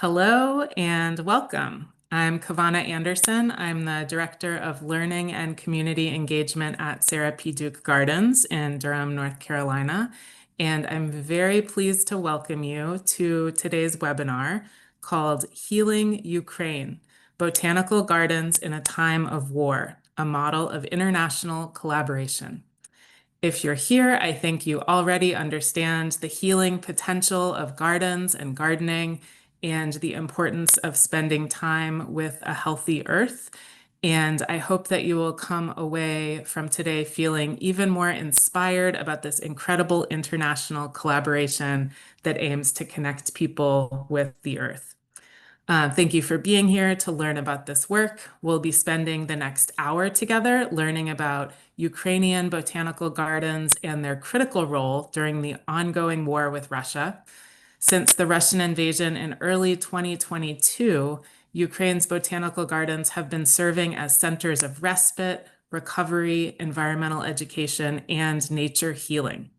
Hello and welcome. I'm Kavana Anderson. I'm the Director of Learning and Community Engagement at Sarah P. Duke Gardens in Durham, North Carolina. And I'm very pleased to welcome you to today's webinar called Healing Ukraine, Botanical Gardens in a Time of War, a Model of International Collaboration. If you're here, I think you already understand the healing potential of gardens and gardening and the importance of spending time with a healthy earth. And I hope that you will come away from today feeling even more inspired about this incredible international collaboration that aims to connect people with the earth. Thank you for being here to learn about this work. We'll be spending the next hour together learning about Ukrainian botanical gardens and their critical role during the ongoing war with Russia. Since the Russian invasion in early 2022, Ukraine's botanical gardens have been serving as centers of respite, recovery, environmental education, and nature healing.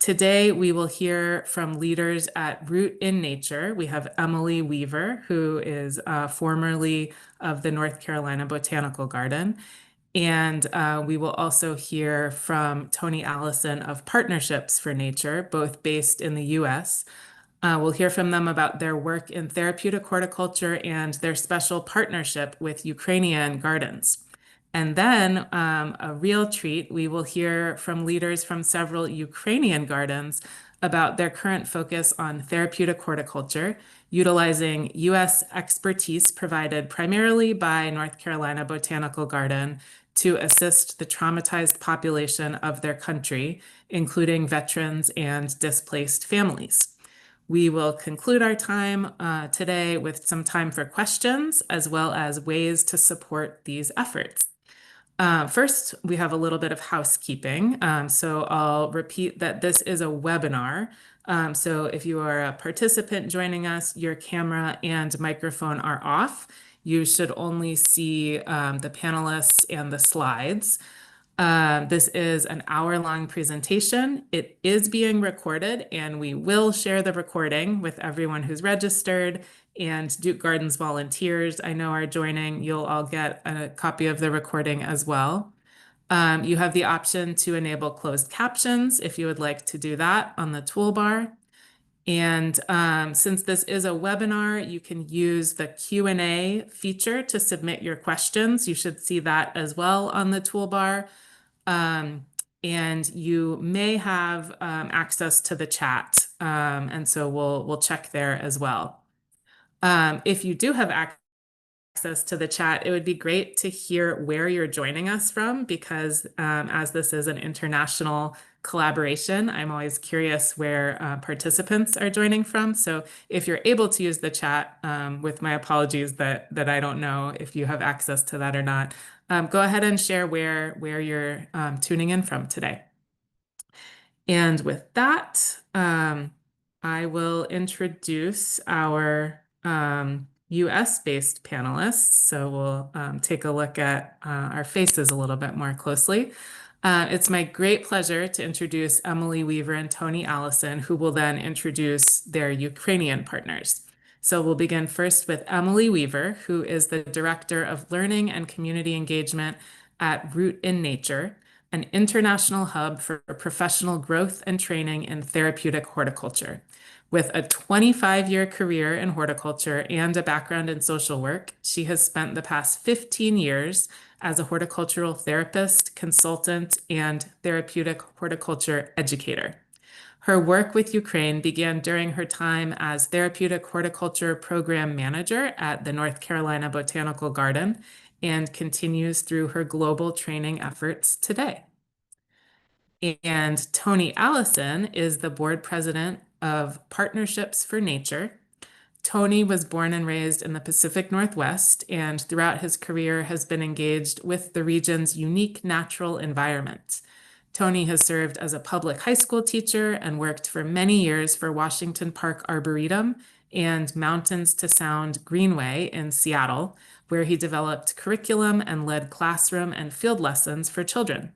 Today, we will hear from leaders at Root in Nature. We have Emily Weaver, who is formerly of the North Carolina Botanical Garden. And we will also hear from Tony Allison of Partnerships for Nature, both based in the US. We'll hear from them about their work in therapeutic horticulture and their special partnership with Ukrainian gardens. And then a real treat, we will hear from leaders from several Ukrainian gardens about their current focus on therapeutic horticulture, utilizing US expertise provided primarily by North Carolina Botanical Garden to assist the traumatized population of their country, including veterans and displaced families. We will conclude our time today with some time for questions, as well as ways to support these efforts. First, we have a little bit of housekeeping. So I'll repeat that this is a webinar. So if you are a participant joining us, your camera and microphone are off. You should only see the panelists and the slides. This is an hour-long presentation. It is being recorded, and we will share the recording with everyone who's registered, and Duke Gardens volunteers I know are joining. You'll all get a copy of the recording as well. You have the option to enable closed captions if you would like to do that on the toolbar. And since this is a webinar, you can use the Q&A feature to submit your questions. You should see that as well on the toolbar. And you may have access to the chat. And so we'll check there as well. If you do have access to the chat, it would be great to hear where you're joining us from because as this is an international collaboration, I'm always curious where participants are joining from. So if you're able to use the chat, with my apologies that I don't know if you have access to that or not, go ahead and share where you're tuning in from today. And with that, I will introduce our US-based panelists. So we'll take a look at our faces a little bit more closely. It's my great pleasure to introduce Emily Weaver and Tony Allison, who will then introduce their Ukrainian partners. So we'll begin first with Emily Weaver, who is the Director of Learning and Community Engagement at Root in Nature, an international hub for professional growth and training in therapeutic horticulture. With a 25-year career in horticulture and a background in social work, she has spent the past 15 years as a horticultural therapist, consultant, and therapeutic horticulture educator. Her work with Ukraine began during her time as therapeutic horticulture program manager at the North Carolina Botanical Garden and continues through her global training efforts today. And Tony Allison is the board president of Partnerships for Nature. Tony was born and raised in the Pacific Northwest and throughout his career has been engaged with the region's unique natural environment. Tony has served as a public high school teacher and worked for many years for Washington Park Arboretum and Mountains to Sound Greenway in Seattle, where he developed curriculum and led classroom and field lessons for children.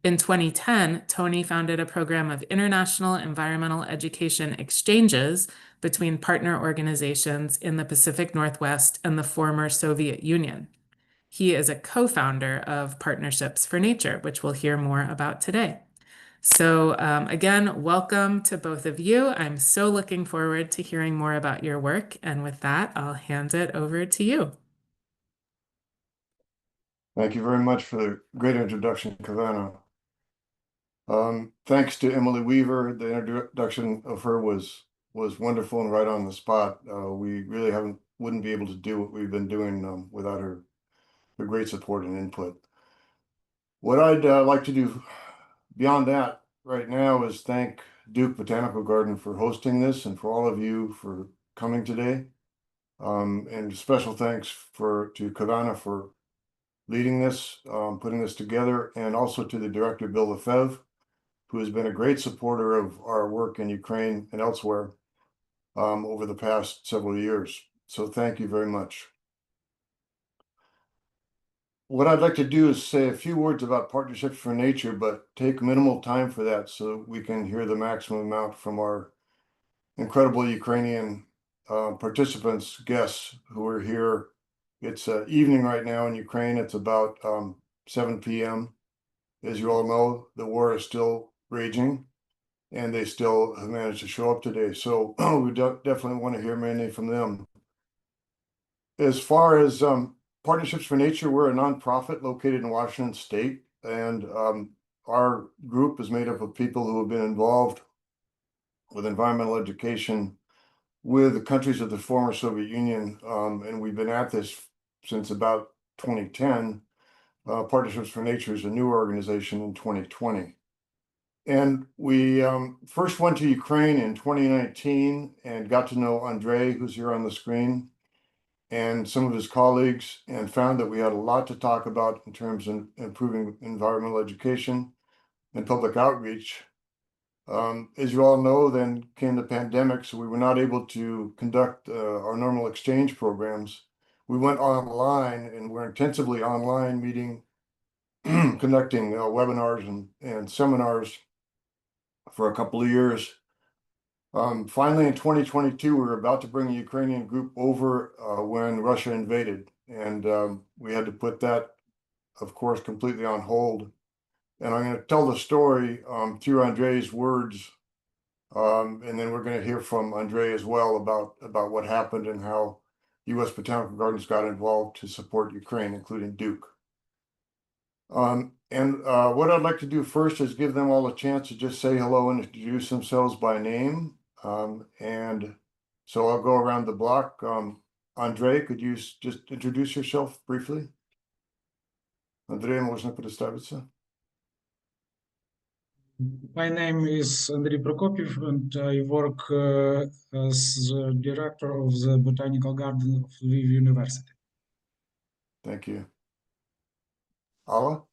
In 2010, Tony founded a program of international environmental education exchanges between partner organizations in the Pacific Northwest and the former Soviet Union. He is a co-founder of Partnerships for Nature, which we'll hear more about today. So again, welcome to both of you. I'm so looking forward to hearing more about your work. And with that, I'll hand it over to you. Thank you very much for the great introduction, Kavana. Thanks to Emily Weaver. The introduction of her was wonderful and right on the spot. We really wouldn't be able to do what we've been doing without her great support and input. What I'd like to do beyond that right now is thank Duke Botanical Garden for hosting this and for all of you for coming today. And special thanks to Kavana for leading this, putting this together, and also to the director, Bill Lefebvre, who has been a great supporter of our work in Ukraine and elsewhere over the past several years. So thank you very much. What I'd like to do is say a few words about Partnerships for Nature, but take minimal time for that so we can hear the maximum amount from our incredible Ukrainian participants, guests who are here. It's evening right now in Ukraine. It's about 7 p.m. As you all know, the war is still raging, and they still have managed to show up today. So we definitely want to hear mainly from them. As far as Partnerships for Nature, we're a nonprofit located in Washington State, and our group is made up of people who have been involved with environmental education with the countries of the former Soviet Union, and we've been at this since about 2010. Partnerships for Nature is a new organization in 2020. And we first went to Ukraine in 2019 and got to know Andrei, who's here on the screen, and some of his colleagues, and found that we had a lot to talk about in terms of improving environmental education and public outreach. As you all know, then came the pandemic, so we were not able to conduct our normal exchange programs. We went online, and we're intensively online meeting, conducting webinars and seminars for a couple of years. Finally, in 2022, we were about to bring a Ukrainian group over when Russia invaded, and we had to put that, of course, completely on hold. And I'm going to tell the story through Andrei's words, and then we're going to hear from Andrei as well about what happened and how U.S. Botanical Gardens got involved to support Ukraine, including Duke. What I'd like to do first is give them all a chance to just say hello and introduce themselves by name. And so I'll go around the block. Andrei, could you just introduce yourself briefly? Andrei, можно представиться? My name is Andrei Prokopiev, and I work as the director of the Botanical Garden of Lviv University. Thank you. Alla?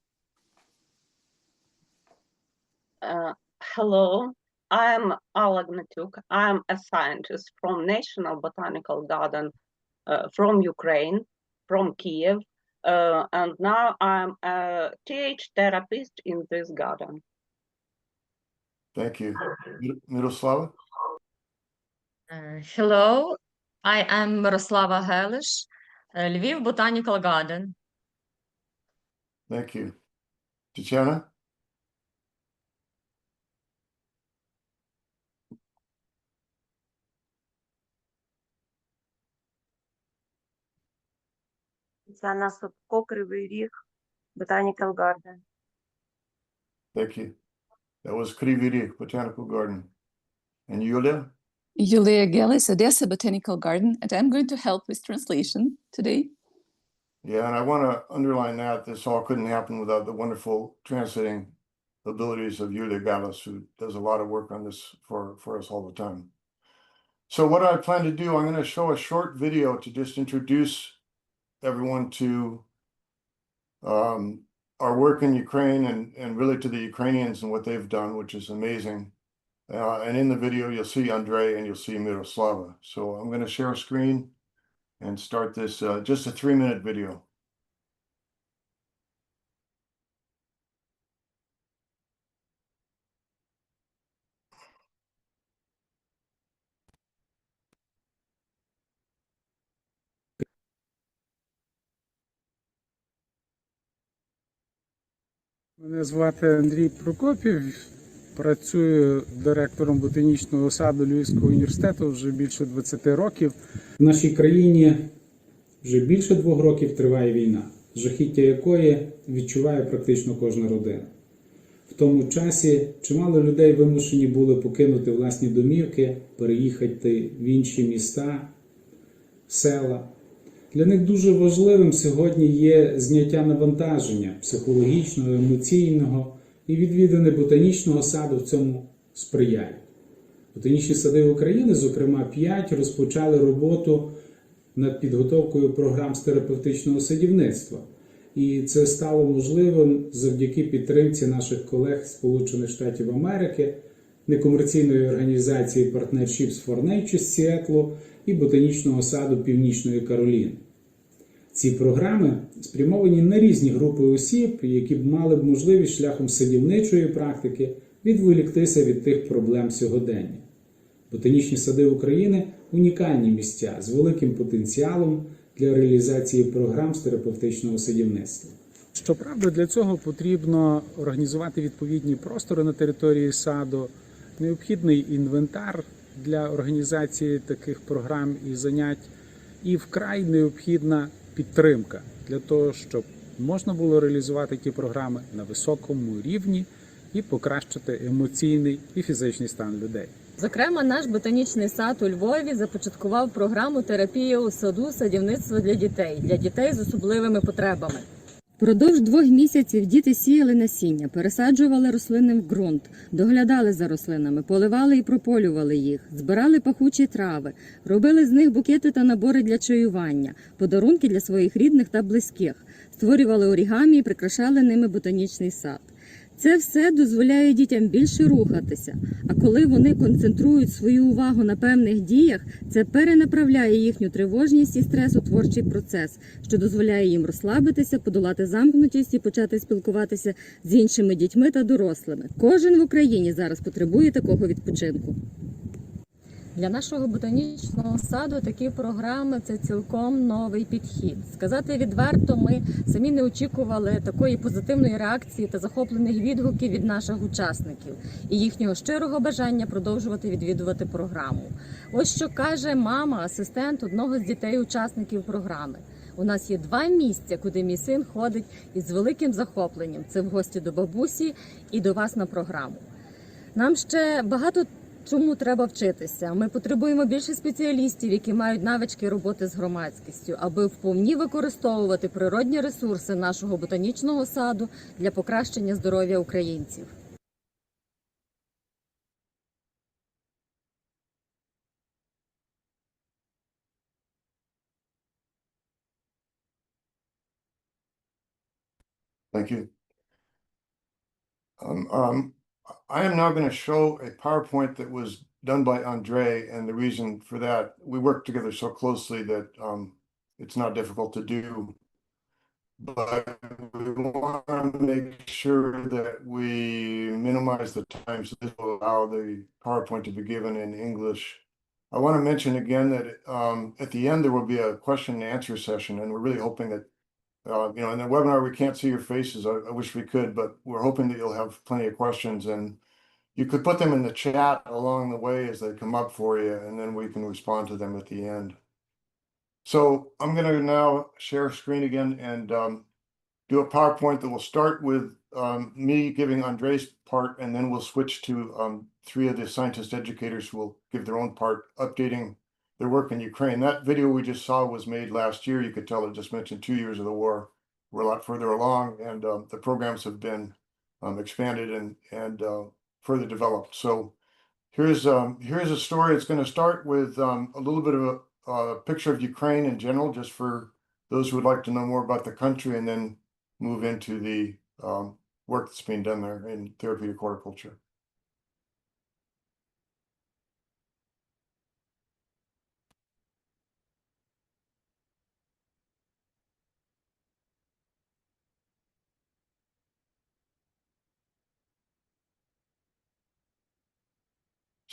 Hello, I'm Alla Gnatyuk. I'm a scientist from National Botanical Garden from Ukraine, from Kiev, and now I'm a TH therapist in this garden. Thank you. Miroslava? Hello, I am Miroslava Helish, Lviv Botanical Garden. Thank you. Tatiana? Tatiana Sobko, Kryvyi Rih Botanical Garden. Thank you. That was Kryvyi Rih Botanical Garden. And Yulia? Yulia Gelis, Odessa Botanical Garden, and I'm going to help with translation today. Yeah, and I want to underline that this all couldn't happen without the wonderful translating abilities of Yulia Galis, who does a lot of work on this for us all the time. So what I plan to do, I'm going to show a short video to just introduce everyone to our work in Ukraine and really to the Ukrainians and what they've done, which is amazing. And in the video, you'll see Andrei and you'll see Miroslava. So I'm going to share a screen and start this, just a 3-minute video. Мене звати Андрій Прокопів. Працюю директором ботанічного саду Львівського університету вже більше 20 років. В нашій країні вже більше 2 років триває війна, жахіття якої відчуває практично кожна родина. В тому часі чимало людей вимушені були покинути власні домівки, переїхати в інші міста, села. Для них дуже важливим сьогодні є зняття навантаження психологічного, емоційного, і відвідини ботанічного саду в цьому сприяють. Ботанічні сади України, зокрема 5, розпочали роботу над підготовкою програм з терапевтичного садівництва. І це стало можливим завдяки підтримці наших колег з Сполучених Штатів Америки, некомерційної організації Partnerships for Nature з Сіетлу і ботанічного саду Північної Кароліни. Ці програми спрямовані на різні групи осіб, які б мали б можливість шляхом садівничої практики відволіктися від тих проблем сьогодення. Ботанічні сади України – унікальні місця з великим потенціалом для реалізації програм з терапевтичного садівництва. Щоправда, для цього потрібно організувати відповідні простори на території саду, необхідний інвентар для організації таких програм і занять, і вкрай необхідна підтримка для того, щоб можна було реалізувати ті програми на високому рівні і покращити емоційний і фізичний стан людей. Зокрема, наш ботанічний сад у Львові започаткував програму «Терапія у саду. Садівництво для дітей з особливими потребами». Впродовж 2 місяців діти сіяли насіння, пересаджували рослини в ґрунт, доглядали за рослинами, поливали і прополювали їх, збирали пахучі трави, робили з них букети та набори для чаювання, подарунки для своїх рідних та близьких, створювали орігамі і прикрашали ними ботанічний сад. Це все дозволяє дітям більше рухатися, а коли вони концентрують свою увагу на певних діях, це перенаправляє їхню тривожність і стрес у творчий процес, що дозволяє їм розслабитися, подолати замкнутість і почати спілкуватися з іншими дітьми та дорослими. Кожен в Україні зараз потребує такого відпочинку. Для нашого ботанічного саду такі програми – це цілком новий підхід. Сказати відверто, ми самі не очікували такої позитивної реакції та захоплених відгуків від наших учасників і їхнього щирого бажання продовжувати відвідувати програму. Ось що каже мама, асистент одного з дітей-учасників програми. У нас є 2 місця, куди мій син ходить із великим захопленням. Це в гості до бабусі і до вас на програму. Нам ще багато чому треба вчитися. Ми потребуємо більше спеціалістів, які мають навички роботи з громадськістю, аби вповні використовувати природні ресурси нашого ботанічного саду для покращення здоров'я українців. Thank you. I am now going to show a PowerPoint that was done by Andre, and the reason for that, we work together so closely that it's not difficult to do. But we want to make sure that we minimize the time, so this will allow the PowerPoint to be given in English. I want to mention again that at the end there will be a question and answer session, and we're really hoping that in the webinar, we can't see your faces. I wish we could, but we're hoping that you'll have plenty of questions, and you could put them in the chat along the way as they come up for you, and then we can respond to them at the end. So I'm going to now share screen again and do a PowerPoint that will start with me giving Andre's part, and then we'll switch to 3 of the scientist educators who will give their own part, updating their work in Ukraine. That video we just saw was made last year. You could tell it just mentioned 2 years of the war. We're a lot further along, and the programs have been expanded and further developed. So here's a story. It's going to start with a little bit of a picture of Ukraine in general, just for those who would like to know more about the country, and then move into the work that's being done there in therapeutic horticulture.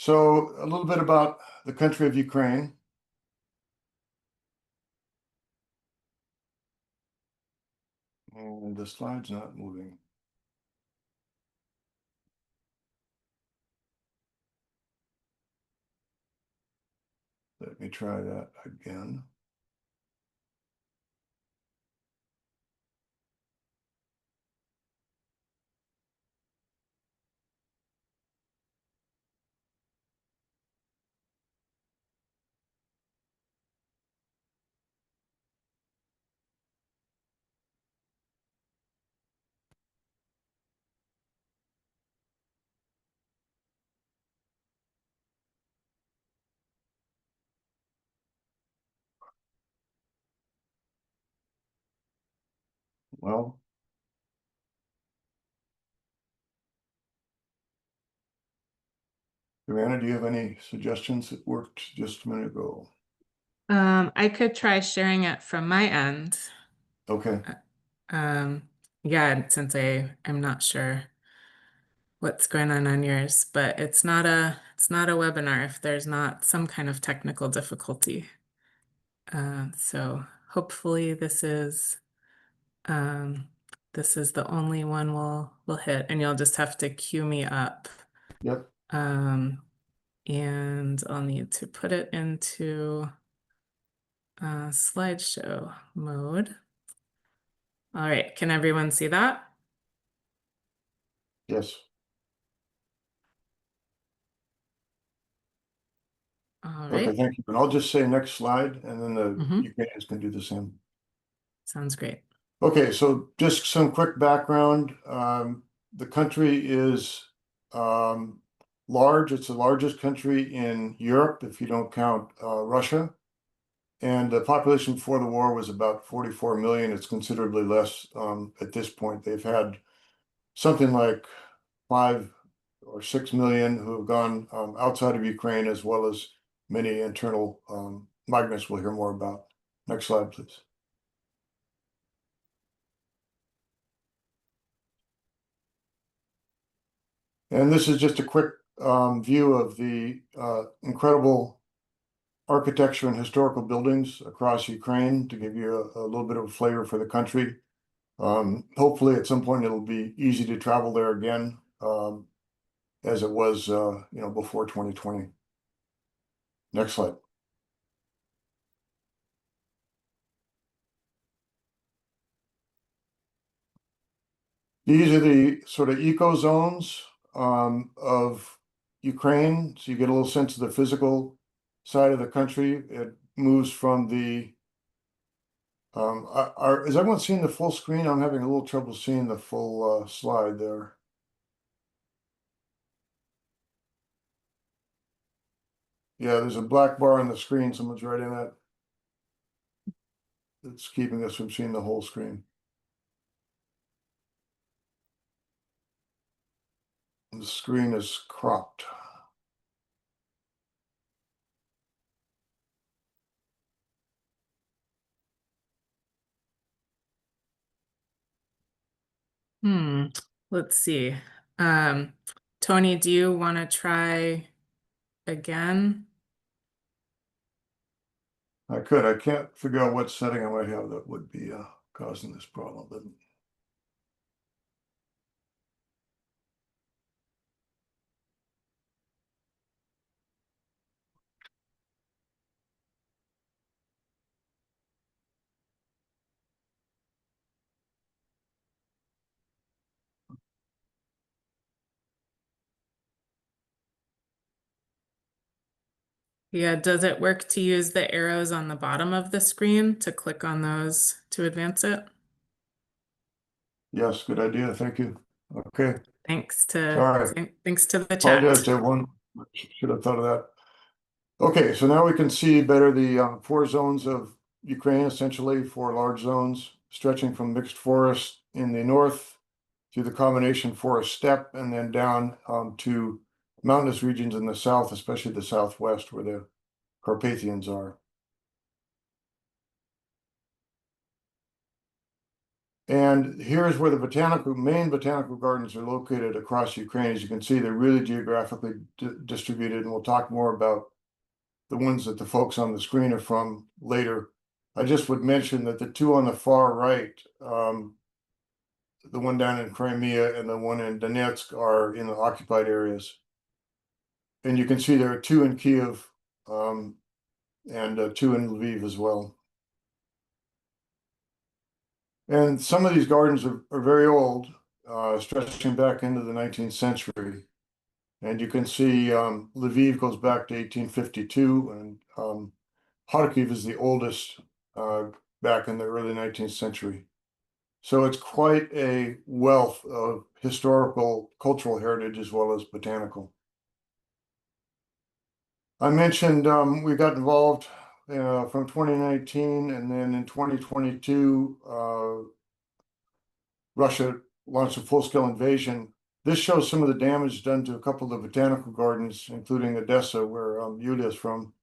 So a little bit about the country of Ukraine. And the slide's not moving. Let me try that again. Well, Joanna, do you have any suggestions that worked just a minute ago? I could try sharing it from my end. Okay, Yeah, since I'm not sure what's going on yours, but it's not a webinar if there's not some kind of technical difficulty. So hopefully this is the only one we'll hit, and you'll just have to queue me up. yep, And I'll need to put it into slideshow mode. All right, can everyone see that? yes. All Okay, right, thank you. And I'll just say next slide, and then the Mhm. Ukrainians can do the same. Sounds great. Okay, so just some quick background. The country is large. It's the largest country in Europe, if you don't count Russia. And the population before the war was about 44 million. It's considerably less at this point. They've had something like 5 or 6 million who have gone outside of Ukraine, as well as many internal migrants we'll hear more about. Next slide, please. And this is just a quick view of the incredible architecture and historical buildings across Ukraine to give you a little bit of a flavor for the country. Hopefully at some point it'll be easy to travel there again, as it was before 2020. Next slide. These are the sort of eco zones of Ukraine. So you get a little sense of the physical side of the country. It moves from the is everyone seeing the full screen? I'm having a little trouble seeing the full slide there. Yeah, there's a black bar on the screen. Someone's writing that. It's keeping us from seeing the whole screen. The screen is cropped. Let's see. Tony, do you want to try again? I could. I can't figure out what setting I might have that would be causing this problem. But Yeah, does it work to use the arrows on the bottom of the screen to click on those to advance it? yes, good idea. Thank you. Okay. Thanks Sorry. to the Apologize chat. to everyone. Should have thought of that. Okay, so now we can see better the 4 zones of Ukraine, essentially 4 large zones stretching from mixed forest in the north to the combination forest steppe, and then down to mountainous regions in the south, especially the southwest where the Carpathians are. And here's where the main botanical gardens are located across Ukraine. As you can see, they're really geographically distributed, and we'll talk more about the ones that the folks on the screen are from later. I just would mention that the 2 on the far right, the one down in Crimea and the one in Donetsk, are in the occupied areas. And you can see there are 2 in Kiev, and 2 in Lviv as well. And some of these gardens are very old, stretching back into the 19th century. And you can see Lviv goes back to 1852, and Kharkiv is the oldest back in the early 19th century. So it's quite a wealth of historical, cultural heritage as well as botanical. I mentioned we got involved from 2019, and then in 2022, Russia launched a full-scale invasion. This shows some of the damage done to a couple of botanical gardens, including Odessa, where Yulia is from.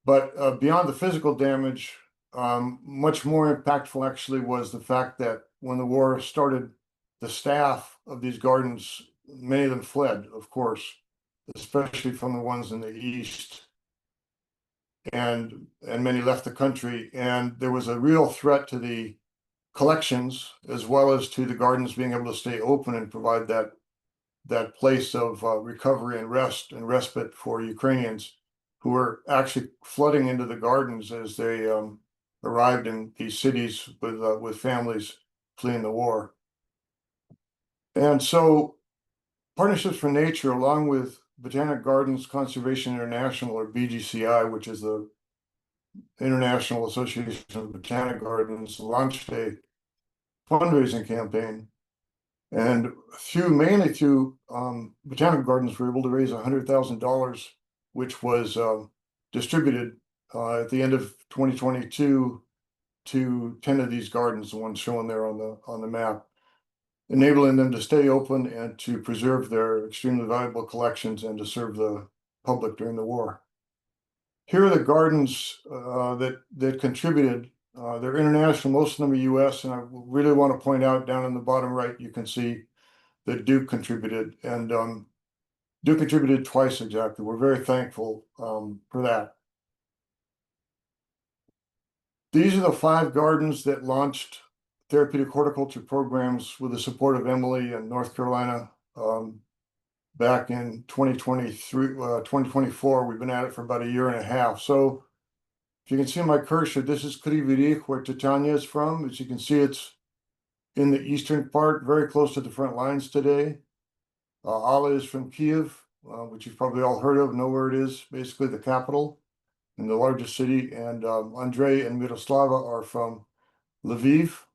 But beyond the physical damage, much more impactful actually was the fact that when the war started, the staff of these gardens, many of them fled, of course, especially from the ones in the east, and many left the country. And there was a real threat to the collections as well as to the gardens being able to stay open and provide that place of recovery and rest and respite for Ukrainians who were actually flooding into the gardens as they arrived in these cities with families fleeing the war. And so Partnerships for Nature, along with Botanic Gardens Conservation International, or BGCI, which is the International Association of Botanic Gardens, launched a fundraising campaign. And mainly through Botanic Gardens, we were able to raise $100,000, which was distributed at the end of 2022 to 10 of these gardens, the ones shown there on the map, enabling them to stay open and to preserve their extremely valuable collections and to serve the public during the war. Here are the gardens that contributed. They're international, most of them are US, and I really want to point out down in the bottom right, you can see that Duke contributed, and Duke contributed twice exactly. We're very thankful for that. These are the 5 gardens that launched therapeutic horticulture programs with the support of Emily in North Carolina back in 2024. We've been at it for about 1.5 years. So if you can see my cursor, this is Kryvyi Rih, where Titania is from. As you can see, it's in the eastern part, very close to the front lines today. Ala is from Kiev, which you've probably all heard of, know where it is, basically the capital and the largest city. And Andrei and Miroslava are from Lviv,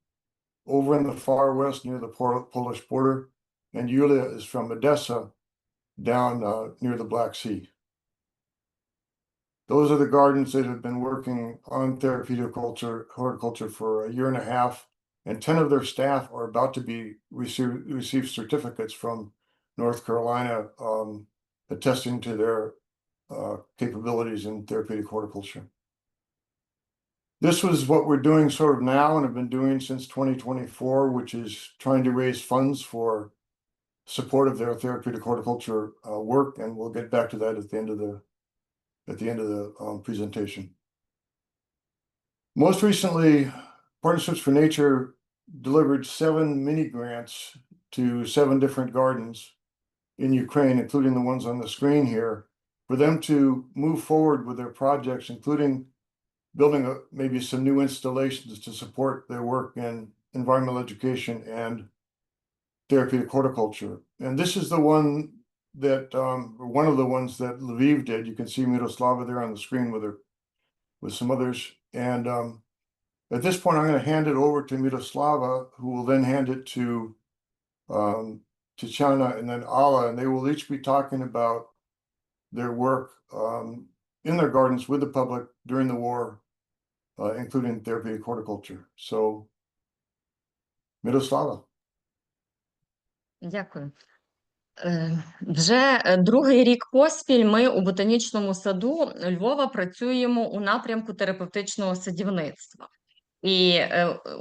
over in the far west near the Polish border. And Yulia is from Odessa, down near the Black Sea. Those are the gardens that have been working on therapeutic horticulture for 1.5 years, and 10 of their staff are about to receive certificates from North Carolina, attesting to their capabilities in therapeutic horticulture. This was what we're doing sort of now and have been doing since 2024, which is trying to raise funds for support of their therapeutic horticulture work, and we'll get back to that at the end of the presentation. Most recently, Partnerships for Nature delivered 7 mini grants to 7 different gardens in Ukraine, including the ones on the screen here, for them to move forward with their projects, including building maybe some new installations to support their work in environmental education and therapeutic horticulture. And this is the one that, one of the ones that Lviv did. You can see Miroslava there on the screen with some others. And at this point, I'm going to hand it over to Miroslava, who will then hand it to Tatiana and then Ala, and they will each be talking about their work in their gardens with the public during the war, including therapeutic horticulture. So, Miroslava. Дякую. Вже другий рік поспіль ми у ботанічному саду Львова працюємо у напрямку терапевтичного садівництва. І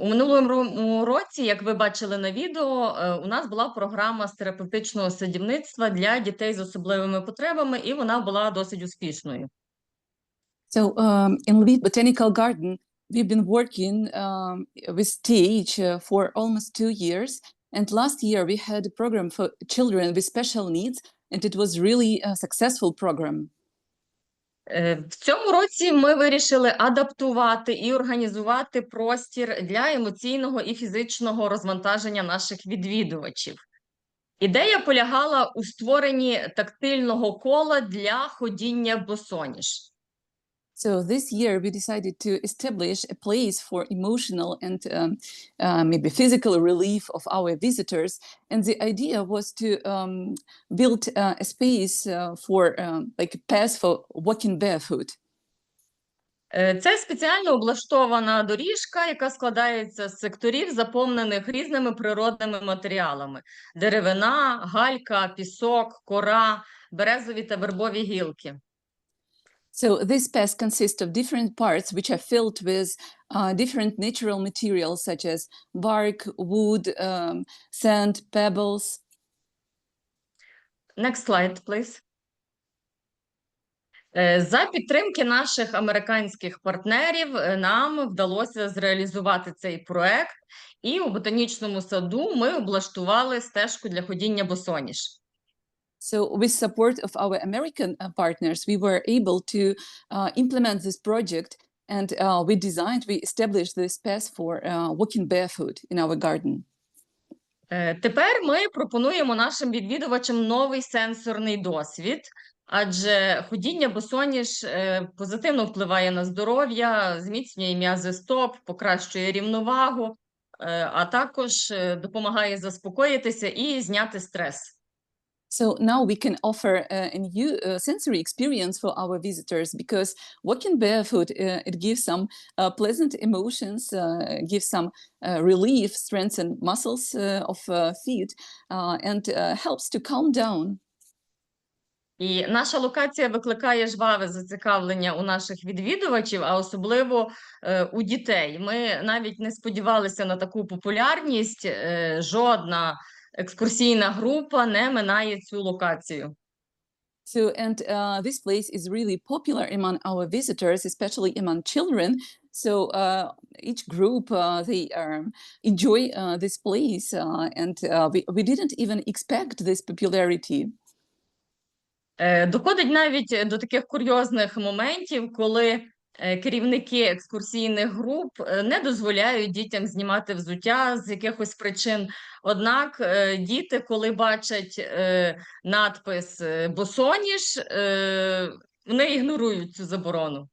у минулому році, як ви бачили на відео, у нас була програма з терапевтичного садівництва для дітей з особливими потребами, і вона була досить успішною. So in Lviv Botanical Garden, we've been working with TH for almost 2 years. And last year we had a program for children with special needs, and it was really a successful program. В цьому році ми вирішили адаптувати і організувати простір для емоційного і фізичного розвантаження наших відвідувачів. Ідея полягала у створенні тактильного кола для ходіння босоніж. So this year we decided to establish a place for emotional and maybe physical relief of our visitors. And the idea was to build a space for like a path for walking barefoot. Це спеціально облаштована доріжка, яка складається з секторів, заповнених різними природними матеріалами: деревина, галька, пісок, кора, березові та вербові гілки. So this path consists of different parts which are filled with different natural materials such as bark, wood, sand, pebbles. Next slide, please. За підтримки наших американських партнерів нам вдалося зреалізувати цей проект, і у ботанічному саду ми облаштували стежку для ходіння босоніж. So with support of our American partners, we were able to implement this project, and we established this path for walking barefoot in our garden. Тепер ми пропонуємо нашим відвідувачам новий сенсорний досвід, адже ходіння босоніж позитивно впливає на здоров'я, зміцнює м'язи стоп, покращує рівновагу, а також допомагає заспокоїтися і зняти стрес. So now we can offer a new sensory experience for our visitors, because walking barefoot, it gives some pleasant emotions, gives some relief, strengthen muscles of feet, and helps to calm down. І наша локація викликає жваве зацікавлення у наших відвідувачів, а особливо у дітей. Ми навіть не сподівалися на таку популярність, жодна екскурсійна група не минає цю локацію. So, and this place is really popular among our visitors, especially among children. So each group, they enjoy this place, and we didn't even expect this popularity. Доходить навіть до таких курйозних моментів, коли керівники екскурсійних груп не дозволяють дітям знімати взуття з якихось причин. Однак діти, коли бачать надпис «босоніж», вони ігнорують цю заборону.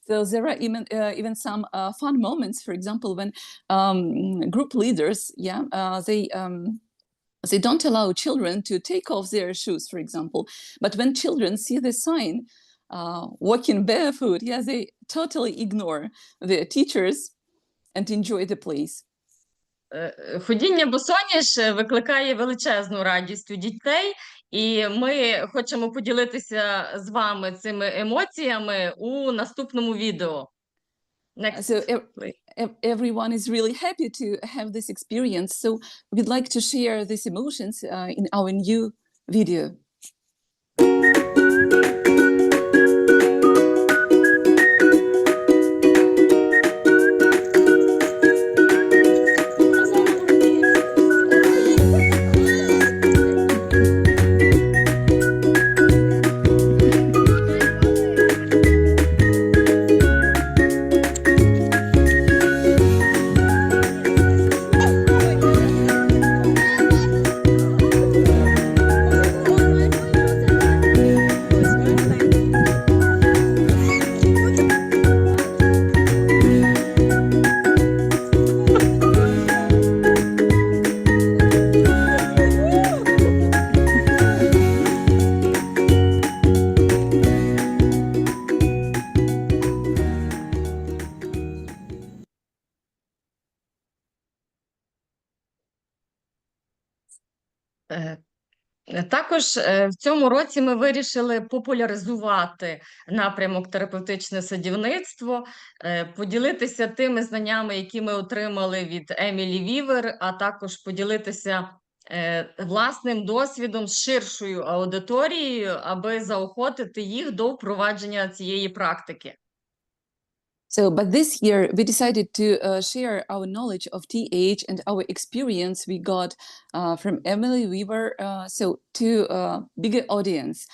So there are even some fun moments, for example, when group leaders, they don't allow children to take off their shoes, for example. But when children see the sign, walking barefoot, they totally ignore the teachers and enjoy the place. Ходіння босоніж викликає величезну радість у дітей, і ми хочемо поділитися з вами цими емоціями у наступному відео. So everyone is really happy to have this experience. So we'd like to share these emotions in our new video. Також в цьому році ми вирішили популяризувати напрямок терапевтичне садівництво, поділитися тими знаннями, які ми отримали від Емілі Вівер, а також поділитися власним досвідом з ширшою аудиторією, аби заохотити їх до впровадження цієї практики. So, but this year we decided to share our knowledge of TH and our experience we got from Emily Weaver, so to a bigger audience,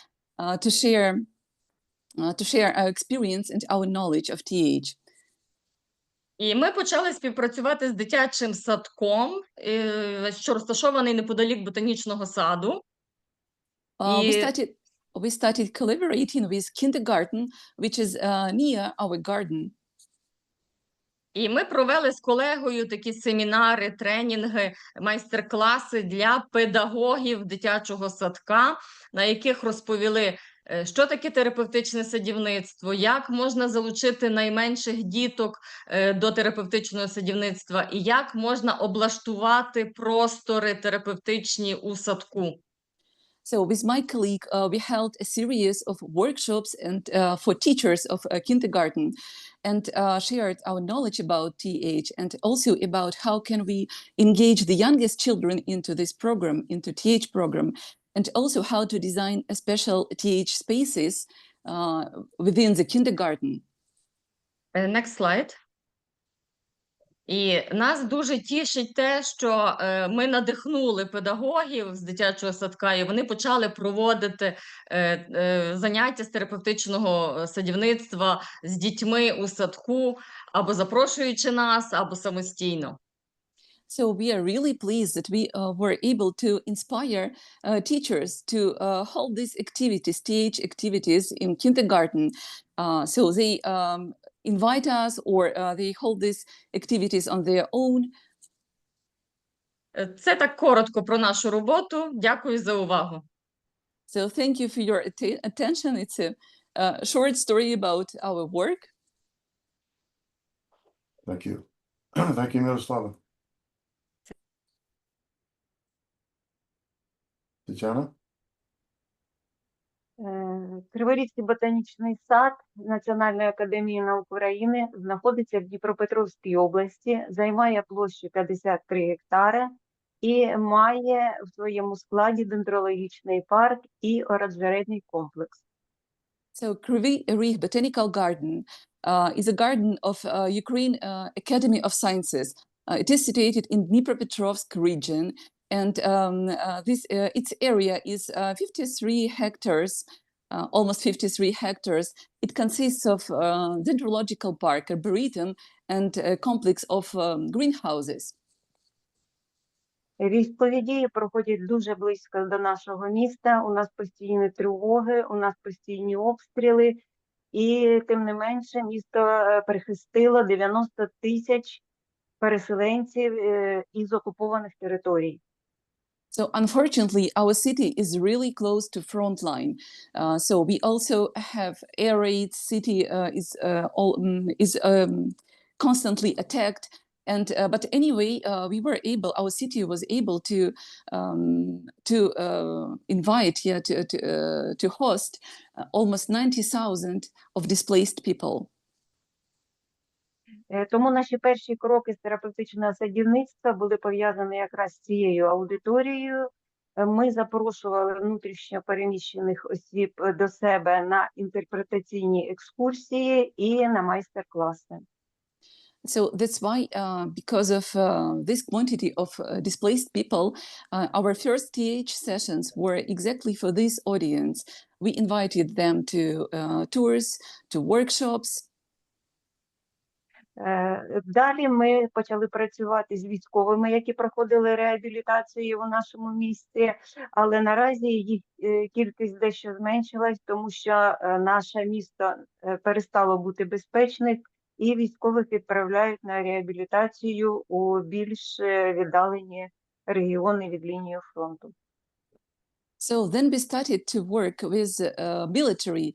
to share to share our experience and our knowledge of TH. І ми почали співпрацювати з дитячим садком, що розташований неподалік ботанічного саду. We started collaborating with kindergarten, which is near our garden. І ми провели з колегою такі семінари, тренінги, майстер-класи для педагогів дитячого садка, на яких розповіли, що таке терапевтичне садівництво, як можна залучити найменших діток до терапевтичного садівництва і як можна облаштувати простори терапевтичні у садку. So with my colleague, we held a series of workshops and for teachers of kindergarten and shared our knowledge about TH and also about how can we engage the youngest children into this program, into TH program, and also how to design a special TH spaces within the kindergarten. Next slide. І нас дуже тішить те, що ми надихнули педагогів з дитячого садка, і вони почали проводити заняття з терапевтичного садівництва з дітьми у садку, або запрошуючи нас, або самостійно. So we are really pleased that we were able to inspire teachers to hold these activities, TH activities in kindergarten. So they invite us or they hold these activities on their own. Це так коротко про нашу роботу. Дякую за увагу. So thank you for your attention. It's a short story about our work. Thank you. Thank you, Miroslava. Тетяна? Криворізький ботанічний сад Національної академії наук України знаходиться в Дніпропетровській області, займає площу 53 гектари і має в своєму складі дендрологічний парк і оранжерейний комплекс. So Kryvyi Rih Botanical Garden is a garden of Ukraine Academy of Sciences. It is situated in Dnipropetrovsk region, and its area is 53 hectares, almost 53 hectares. It consists of dendrological park, arboretum, and a complex of greenhouses. Військові дії проходять дуже близько до нашого міста, у нас постійні тривоги, у нас постійні обстріли, і тим не менше місто прихистило 90 тисяч переселенців із окупованих територій. So unfortunately, our city is really close to front line. So we also have air raids. City is constantly attacked. And but anyway, we were able. Our city was able to invite to host almost 90,000 of displaced people. Тому наші перші кроки з терапевтичного садівництва були пов'язані якраз з цією аудиторією. Ми запрошували внутрішньо переміщених осіб до себе на інтерпретаційні екскурсії і на майстер-класи. So that's why, because of this quantity of displaced people, our first TH sessions were exactly for this audience. We invited them to tours, to workshops. Далі ми почали працювати з військовими, які проходили реабілітацію у нашому місті, але наразі їх кількість дещо зменшилась, тому що наше місто перестало бути безпечним, і військових відправляють на реабілітацію у більш віддалені регіони від лінії фронту. So then we started to work with military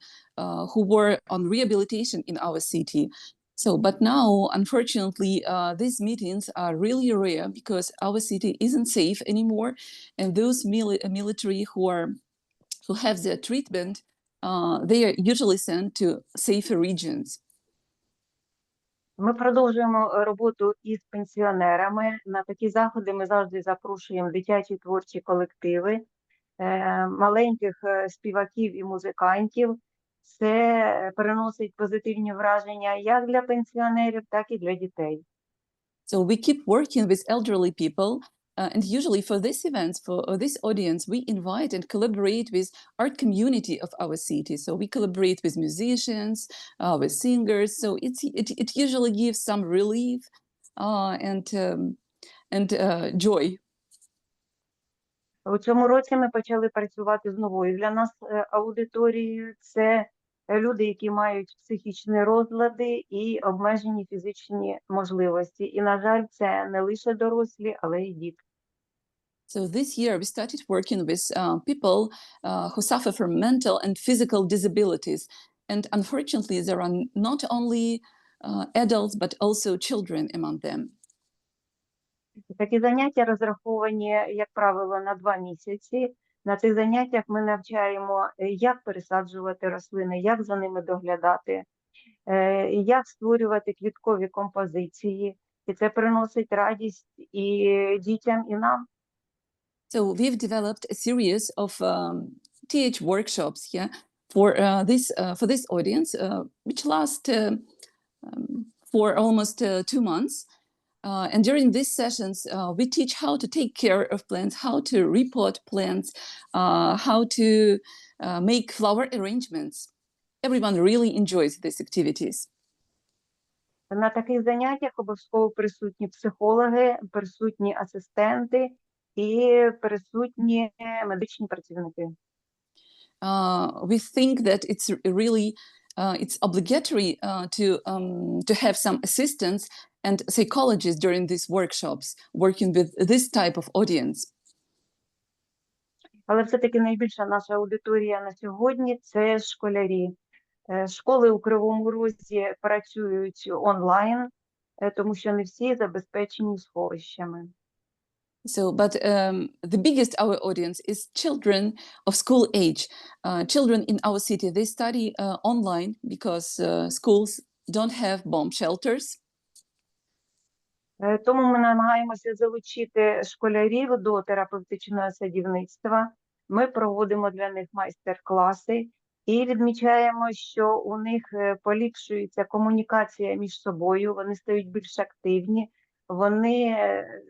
who were on rehabilitation in our city. So, but now, unfortunately, these meetings are really rare because our city isn't safe anymore, and those military who have their treatment, they are usually sent to safer regions. Ми продовжуємо роботу із пенсіонерами. На такі заходи ми завжди запрошуємо дитячі творчі колективи, маленьких співаків і музикантів. Це приносить позитивні враження як для пенсіонерів, так і для дітей. So we keep working with elderly people And usually for these events, for this audience, we invite and collaborate with art community of our city. So we collaborate with musicians, with singers. So it usually gives some relief and joy. У цьому році ми почали працювати з новою для нас аудиторією. Це люди, які мають психічні розлади і обмежені фізичні можливості. І, на жаль, це не лише дорослі, але й діти. So this year we started working with people who suffer from mental and physical disabilities. And unfortunately, there are not only adults, but also children among them. Такі заняття розраховані, як правило, на 2 місяці. На цих заняттях ми навчаємо, як пересаджувати рослини, як за ними доглядати, як створювати квіткові композиції. І це приносить радість і дітям, і нам. So we've developed a series of TH workshops here for this audience, which last for almost 2 months. And during these sessions, we teach how to take care of plants, how to repot plants, how to make flower arrangements. Everyone really enjoys these activities. На таких заняттях обов'язково присутні психологи, присутні асистенти і присутні медичні працівники. We think that it's really it's obligatory to have some assistants and psychologists during these workshops working with this type of audience. Але все-таки найбільша наша аудиторія на сьогодні – це школярі. Школи у Кривому Розі працюють онлайн, тому що не всі забезпечені сховищами. But the biggest our audience is children of school age. Children in our city, they study online because schools don't have bomb shelters. Тому ми намагаємося залучити школярів до терапевтичного садівництва. Ми проводимо для них майстер-класи і відмічаємо, що у них поліпшується комунікація між собою, вони стають більш активні, вони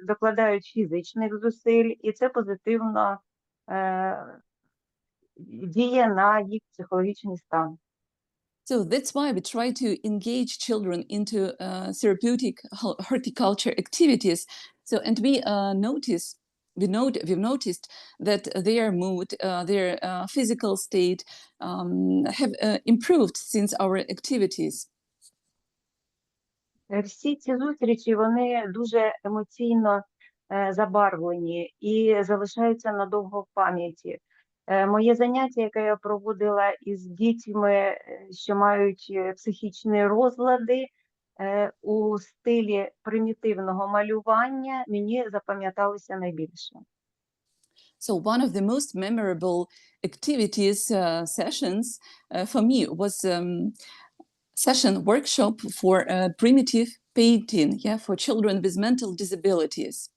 докладають фізичних зусиль, і це позитивно діє на їх психологічний стан. So that's why we try to engage children into therapeutic horticulture activities. So, and we've noticed that their mood, their physical state have improved since our activities. Всі ці зустрічі, вони дуже емоційно забарвлені і залишаються надовго в пам'яті. Моє заняття, яке я проводила із дітьми, що мають психічні розлади, у стилі примітивного малювання, мені запам'яталося найбільше. So one of the most memorable activities, sessions for me was session workshop for primitive painting, for children with mental disabilities.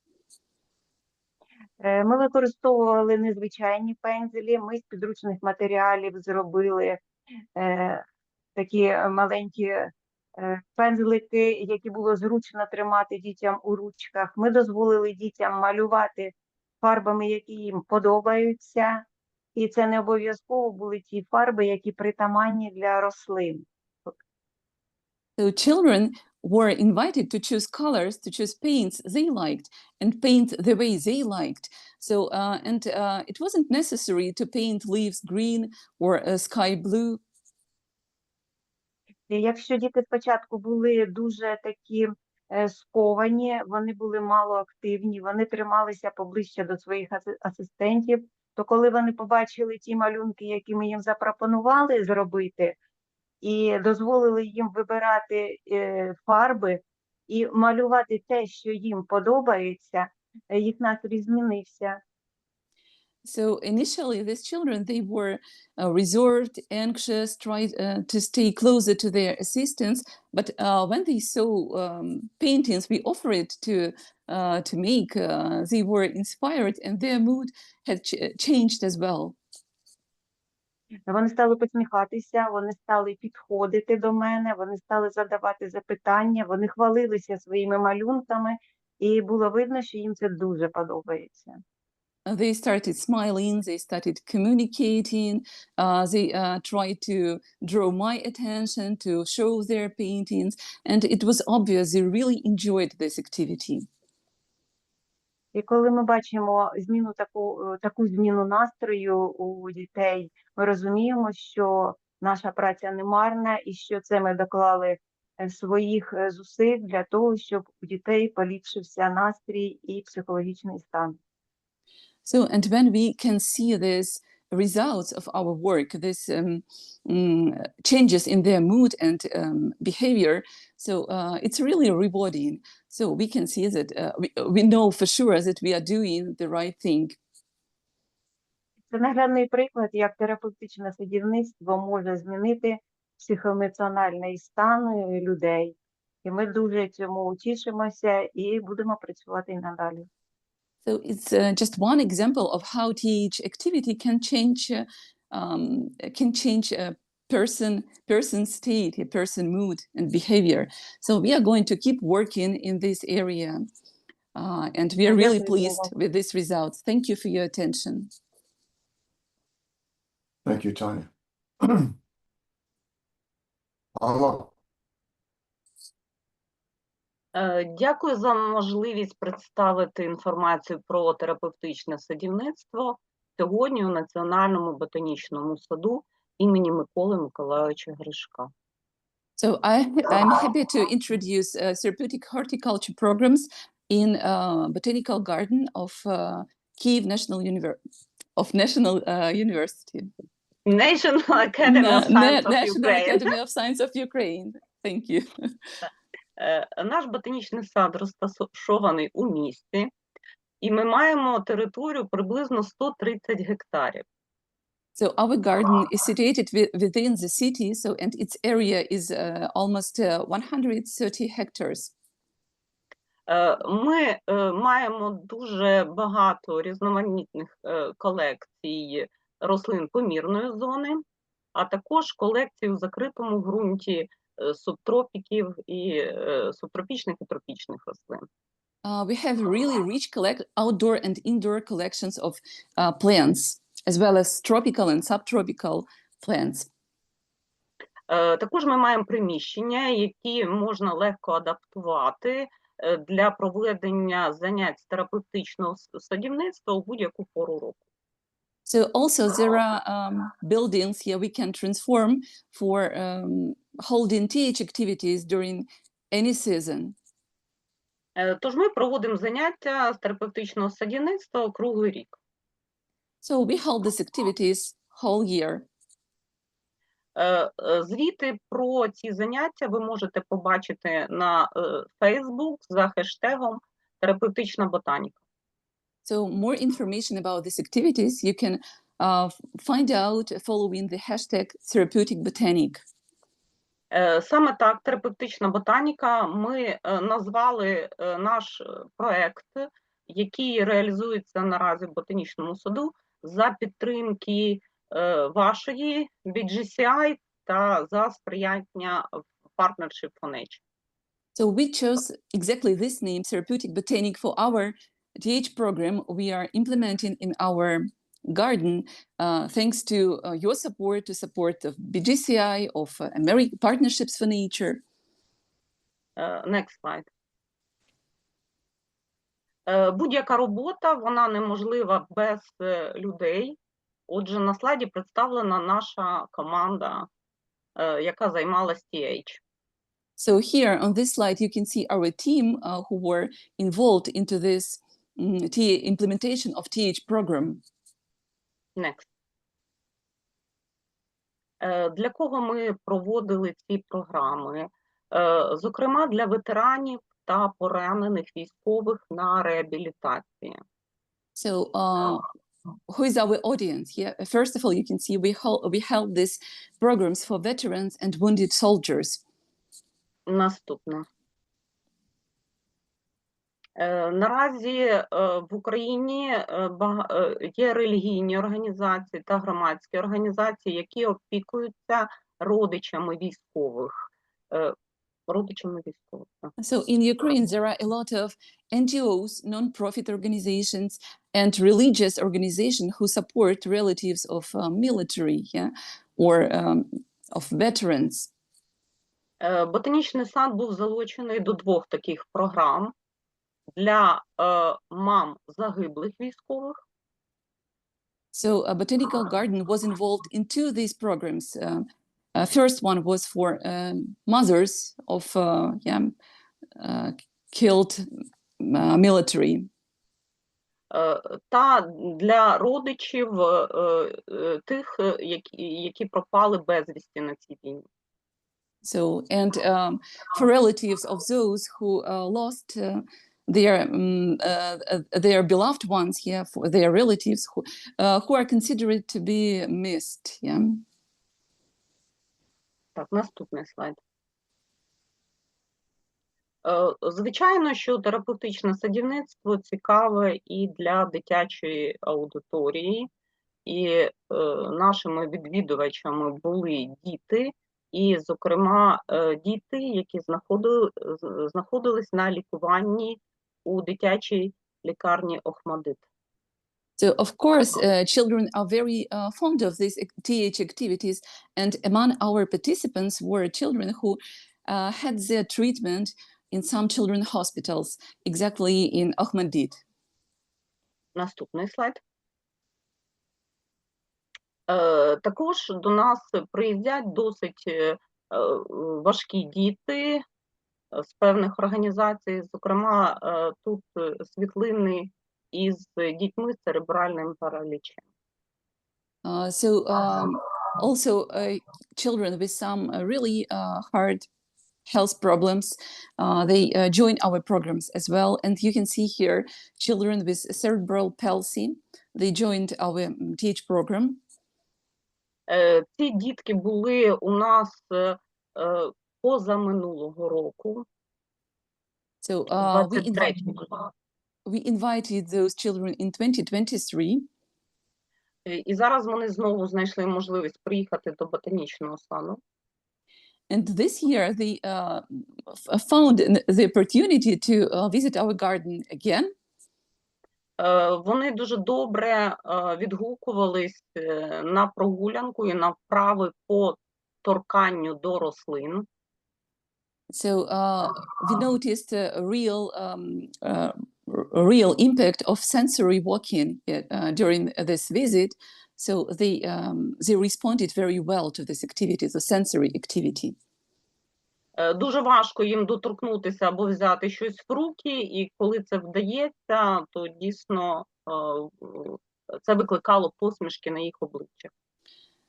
Ми використовували незвичайні пензелі, ми з підручних матеріалів зробили такі маленькі пензлики, які було зручно тримати дітям у ручках. Ми дозволили дітям малювати фарбами, які їм подобаються, і це не обов'язково були ті фарби, які притаманні для рослин. So children were invited to choose colors, to choose paints they liked, and paint the way they liked. So, it wasn't necessary to paint leaves green or sky blue. Якщо діти спочатку були дуже такі сковані, вони були мало активні, вони трималися поближче до своїх асистентів, то коли вони побачили ті малюнки, які ми їм запропонували зробити, і дозволили їм вибирати фарби і малювати те, що їм подобається, їх настрій змінився. So initially, these children, they were reserved, anxious, tried to stay closer to their assistants. But when they saw paintings we offered to make, they were inspired, and their mood had changed as well. Вони стали посміхатися, вони стали підходити до мене, вони стали задавати запитання, вони хвалилися своїми малюнками, і було видно, що їм це дуже подобається. They started smiling, they started communicating, they tried to draw my attention, to show their paintings, and it was obvious they really enjoyed this activity. І коли ми бачимо таку зміну настрою у дітей, ми розуміємо, що наша праця не марна і що це ми доклали своїх зусиль для того, щоб у дітей поліпшився настрій і психологічний стан. So, and when we can see these results of our work, these changes in their mood and behavior, so it's really rewarding. So we can see that we know for sure that we are doing the right thing. Це наглядний приклад, як терапевтичне садівництво може змінити психоемоціональний стан людей. І ми дуже цьому тішимося і будемо працювати і надалі. So it's just one example of how TH activity can change a person's state, a person mood and behavior. So we are going to keep working in this area, and we are really pleased with these results. Thank you for your attention. Thank you, Tanya. Алла. Дякую за можливість представити інформацію про терапевтичне садівництво сьогодні у Національному ботанічному саду імені Миколи Миколайовича Гришка. So I'm happy to introduce therapeutic horticulture programs in Botanical Garden of Kyiv National University. National Academy of Science of National Ukraine. Academy of Science of Ukraine. Thank you. Наш ботанічний сад розташований у місті, і ми маємо територію приблизно 130 гектарів. So our garden is situated within the city, so and its area is almost 130 hectares. Ми маємо дуже багато різноманітних колекцій рослин помірної зони, а також колекцій у закритому ґрунті субтропіків і субтропічних і тропічних рослин. We have really rich outdoor and indoor collections of plants, as well as tropical and subtropical plants. Також ми маємо приміщення, які можна легко адаптувати для проведення занять з терапевтичного садівництва у будь-яку пору року. So also there are buildings here we can transform for holding TH activities during any season. Тож ми проводимо заняття з терапевтичного садівництва круглий рік. So we hold these activities whole year. Звіти про ці заняття ви можете побачити на Facebook за хештегом «Терапевтична ботаніка». So more information about these activities you can find out following the hashtag therapeutic botanic. Саме так, терапевтична ботаніка, ми назвали наш проект, який реалізується наразі в ботанічному саду за підтримки вашої BGCI та за сприяння Partnership for Nature. So we chose exactly this name, Therapeutic Botanic, for our TH program we are implementing in our garden, thanks to your support, to support of BGCI, of American Partnerships for Nature. Next slide. Будь-яка робота, вона неможлива без людей. Отже, на слайді представлена наша команда, яка займалась TH. So here on this slide you can see our team who were involved into this implementation of TH program. Next. Для кого ми проводили ці програми? Зокрема, для ветеранів та поранених військових на реабілітації. So who is our audience here? First of all, you can see we held these programs for veterans and wounded soldiers. Наступне. Наразі в Україні є релігійні організації та громадські організації, які опікуються родичами військових. родичами військових. Так. So in Ukraine, there are a lot of NGOs, non-profit organizations, and religious organizations who support relatives of military, yeah, or of veterans. Ботанічний сад був залучений до 2 таких програм для мам загиблих військових. So a botanical garden was involved in 2 of these programs. First one was for mothers of killed military. Та для родичів тих, які пропали безвісті на цій війні. So, and for relatives of those who lost their beloved ones, yeah, for their relatives who are considered to be missed, yeah. Так, наступний слайд. Звичайно, що терапевтичне садівництво цікаве і для дитячої аудиторії, і нашими відвідувачами були діти, і, зокрема, діти, які знаходились на лікуванні у дитячій лікарні Охмадит. So, of course, children are very fond of these TH activities, and among our participants were children who had their treatment in some children's hospitals, exactly in Ahmadid. Наступний слайд. Також до нас приїздять досить важкі діти з певних організацій, зокрема, тут світлини із дітьми з церебральним паралічем. Also children with some really hard health problems, they join our programs as well. And you can see here children with cerebral palsy, they joined our TH program. Ці дітки були у нас позаминулого року. So we invited those children in 2023. І зараз вони знову знайшли можливість приїхати до ботанічного саду. And this year they found the opportunity to visit our garden again. Вони дуже добре відгукувались на прогулянку і на вправи по торканню до рослин. So we noticed a real impact of sensory walking during this visit. So they responded very well to this activity, the sensory activity. Дуже важко їм доторкнутися або взяти щось в руки, і коли це вдається, то дійсно це викликало посмішки на їх обличчях.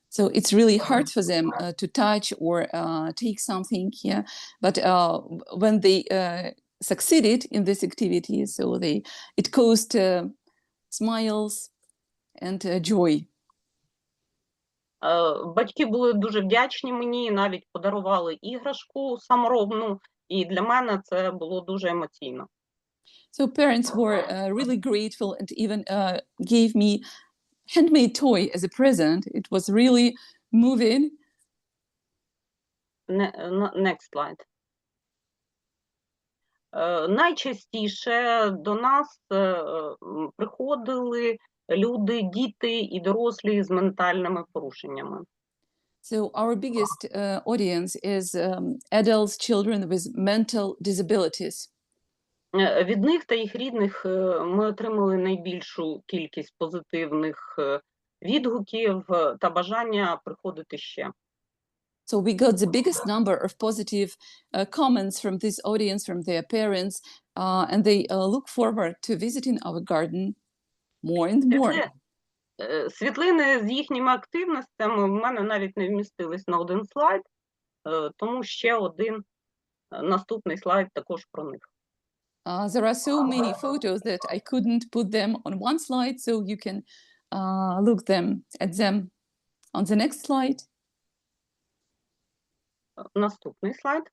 So it's really hard for them to touch or take something, yeah. But when they succeeded in this activity, so it caused smiles and joy. Батьки були дуже вдячні мені, навіть подарували іграшку саморобну, і для мене це було дуже емоційно. So parents were really grateful and even gave me handmade toy as a present. It was really moving. Next slide. Найчастіше до нас приходили люди, діти і дорослі з ментальними порушеннями. So our biggest audience is adults, children with mental disabilities. Від них та їх рідних ми отримали найбільшу кількість позитивних відгуків та бажання приходити ще. So we got the biggest number of positive comments from this audience, from their parents, and they look forward to visiting our garden more and more. Світлини з їхніми активностями в мене навіть не вмістились на один слайд, тому ще один наступний слайд також про них. There are so many photos that I couldn't put them on one slide, so you can look at them on the next slide. Наступний слайд.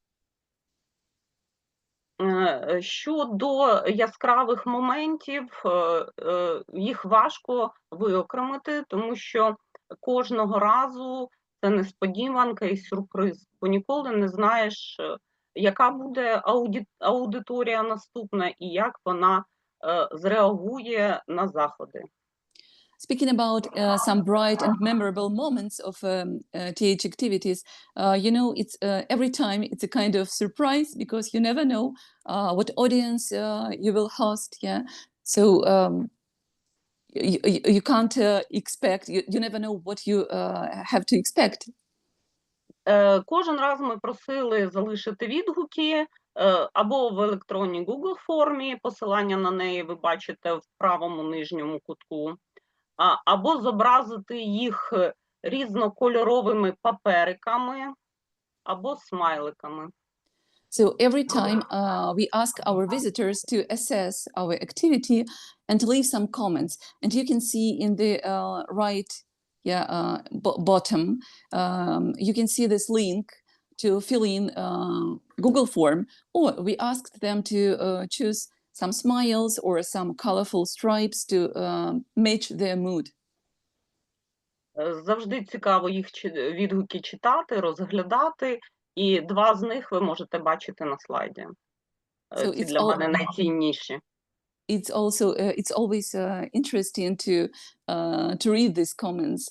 Щодо яскравих моментів, їх важко виокремити, тому що кожного разу це несподіванка і сюрприз, бо ніколи не знаєш, яка буде аудиторія наступна і як вона зреагує на заходи. Speaking about some bright and memorable moments of TH activities, you know, it's every time it's a kind of surprise because you never know what audience you will host. Yeah, so you can't expect. You never know what you have to expect. Кожен раз ми просили залишити відгуки або в електронній Google формі, посилання на неї ви бачите в правому нижньому кутку, або зобразити їх різнокольоровими папериками або смайликами. So every time we ask our visitors to assess our activity and leave some comments. And you can see in the right bottom, you can see this link to fill in Google form, or we asked them to choose some smiles or some colorful stripes to match their mood. Завжди цікаво їх відгуки читати, розглядати, і два з них ви можете бачити на слайді. So Ці для мене найцінніші. It's also it's always interesting to read these comments,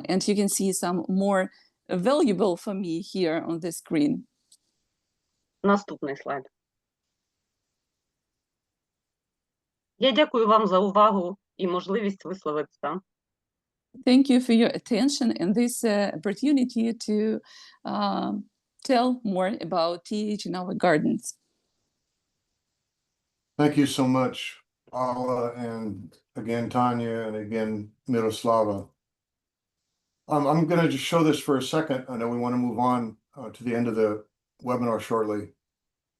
and you can see some more valuable for me here on the screen. Наступний слайд. Я дякую вам за увагу і можливість висловитися. Thank you for your attention and this opportunity to tell more about TH in our gardens. Thank you so much, Paula, and again, Tanya, and again, Miroslava. I'm going to just show this for a second. I know we want to move on to the end of the webinar shortly.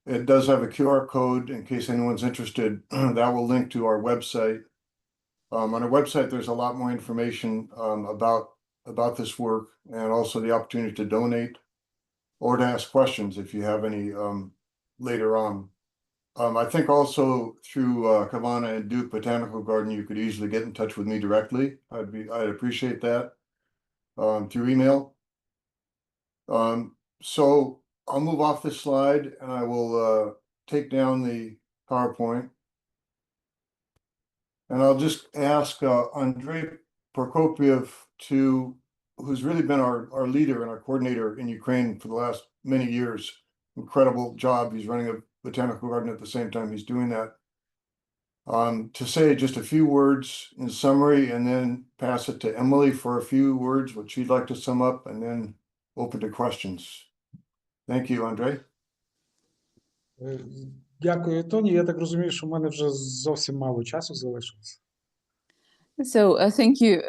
It does have a QR code in case anyone's interested. That will link to our website. On our website, there's a lot more information about this work and also the opportunity to donate or to ask questions if you have any later on. I think also through Kavana and Duke Botanical Garden, you could easily get in touch with me directly. I'd appreciate that through email. So I'll move off this slide and I will take down the PowerPoint. And I'll just ask Andrei Prokopiev who's really been our leader and our coordinator in Ukraine for the last many years. Incredible job. He's running a botanical garden at the same time he's doing that. To say just a few words in summary and then pass it to Emily for a few words, what she'd like to sum up, and then open to questions. Thank you, Andrei. Дякую, Тоні. Я так розумію, що в мене вже зовсім мало часу залишилось. So thank you,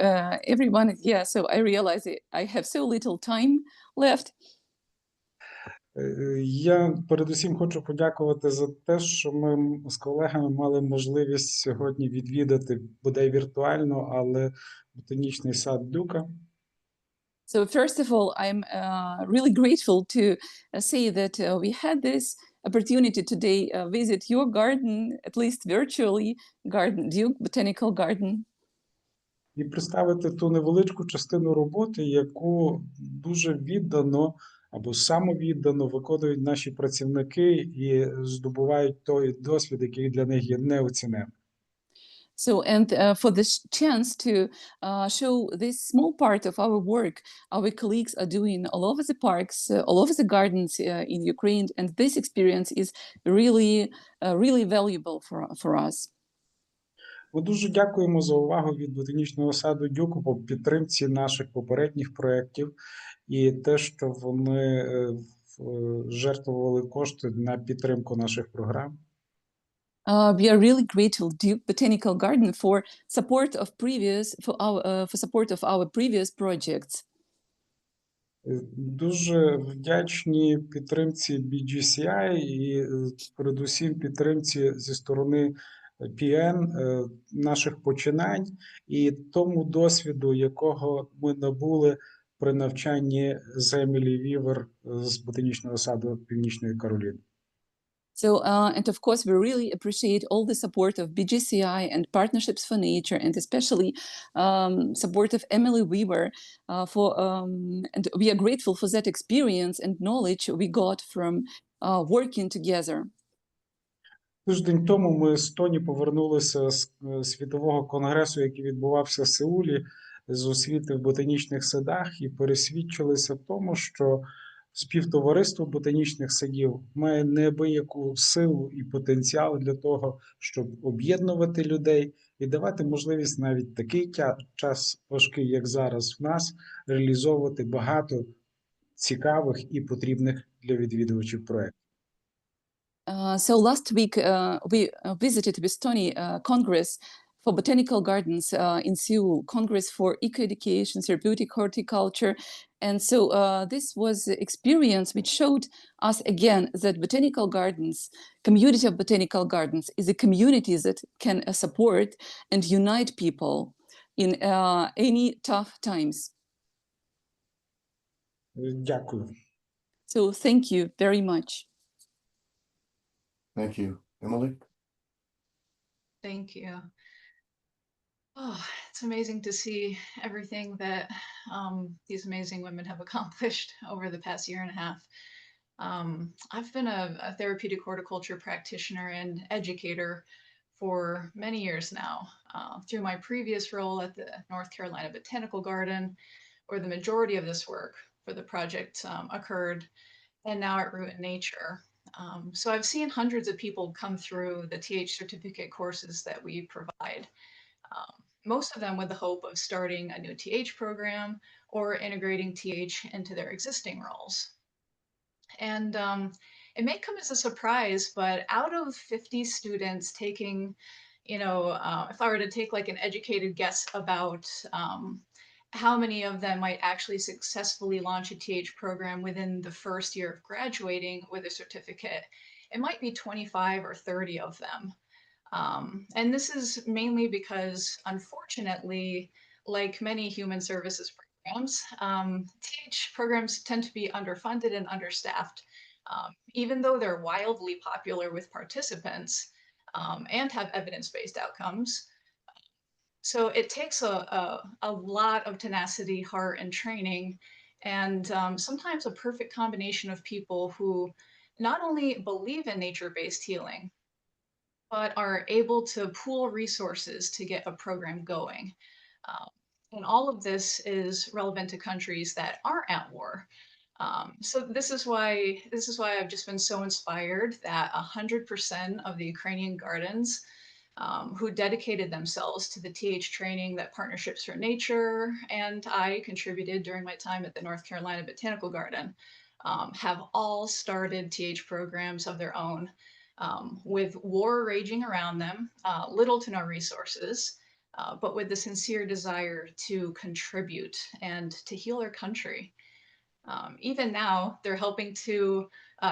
everyone. Yeah, so I realize I have so little time left. Я передусім хочу подякувати за те, що ми з колегами мали можливість сьогодні відвідати, бодай віртуально, але ботанічний сад Дюка. So first of all, I'm really grateful to say that we had this opportunity today visit your garden, at least virtually, Duke Botanical Garden. І представити ту невеличку частину роботи, яку дуже віддано або самовіддано виконують наші працівники і здобувають той досвід, який для них є неоціненним. So, and for this chance to show this small part of our work, our colleagues are doing all over the parks, all over the gardens in Ukraine, and this experience is really valuable for us. Ми дуже дякуємо за увагу від ботанічного саду Дюку по підтримці наших попередніх проєктів і те, що вони жертвували кошти на підтримку наших програм. We are really grateful Duke Botanical Garden for support of our previous projects. Дуже вдячні підтримці BGCI і передусім підтримці зі сторони PN наших починань і тому досвіду, якого ми набули при навчанні з Емілі Вівер з ботанічного саду Північної Кароліни. So, and of course, we really appreciate all the support of BGCI and Partnerships for Nature, and especially support of Emily Weaver and we are grateful for that experience and knowledge we got from working together. Тиждень тому ми з Тоні повернулися з світового конгресу, який відбувався в Сеулі, з освіти в ботанічних садах, і пересвідчилися в тому, що співтовариство ботанічних садів має неабияку силу і потенціал для того, щоб об'єднувати людей і давати можливість навіть такий час важкий, як зараз в нас, реалізовувати багато цікавих і потрібних для відвідувачів проєктів. So last week we visited with Tony Congress for Botanical Gardens in Seoul, Congress for Eco-Education, Therapeutic Horticulture. And so this was an experience which showed us again that Botanical Gardens, community of Botanical Gardens, is a community that can support and unite people in any tough times. Дякую. So thank you very much. Thank you. Emily? Thank you. Oh, it's amazing to see everything that these amazing women have accomplished over the past year and a half. I've been a therapeutic horticulture practitioner and educator for many years now. Through my previous role at the North Carolina Botanical Garden, where the majority of this work for the project occurred, and now at Root in Nature. So I've seen hundreds of people come through the TH certificate courses that we provide, most of them with the hope of starting a new TH program or integrating TH into their existing roles. And it may come as a surprise, but out of 50 students taking, you know, if I were to take like an educated guess about how many of them might actually successfully launch a TH program within the first year of graduating with a certificate, it might be 25 or 30 of them. And this is mainly because, unfortunately, like many human services programs, TH programs tend to be underfunded and understaffed, even though they're wildly popular with participants and have evidence-based outcomes. So it takes a lot of tenacity, heart, and training, and sometimes a perfect combination of people who not only believe in nature-based healing, but are able to pool resources to get a program going. And all of this is relevant to countries that aren't at war. So this is why I've just been so inspired that 100% of the Ukrainian gardens who dedicated themselves to the TH training that Partnerships for Nature and I contributed during my time at the North Carolina Botanical Garden have all started TH programs of their own with war raging around them, little to no resources, but with the sincere desire to contribute and to heal their country. Even now, they're helping to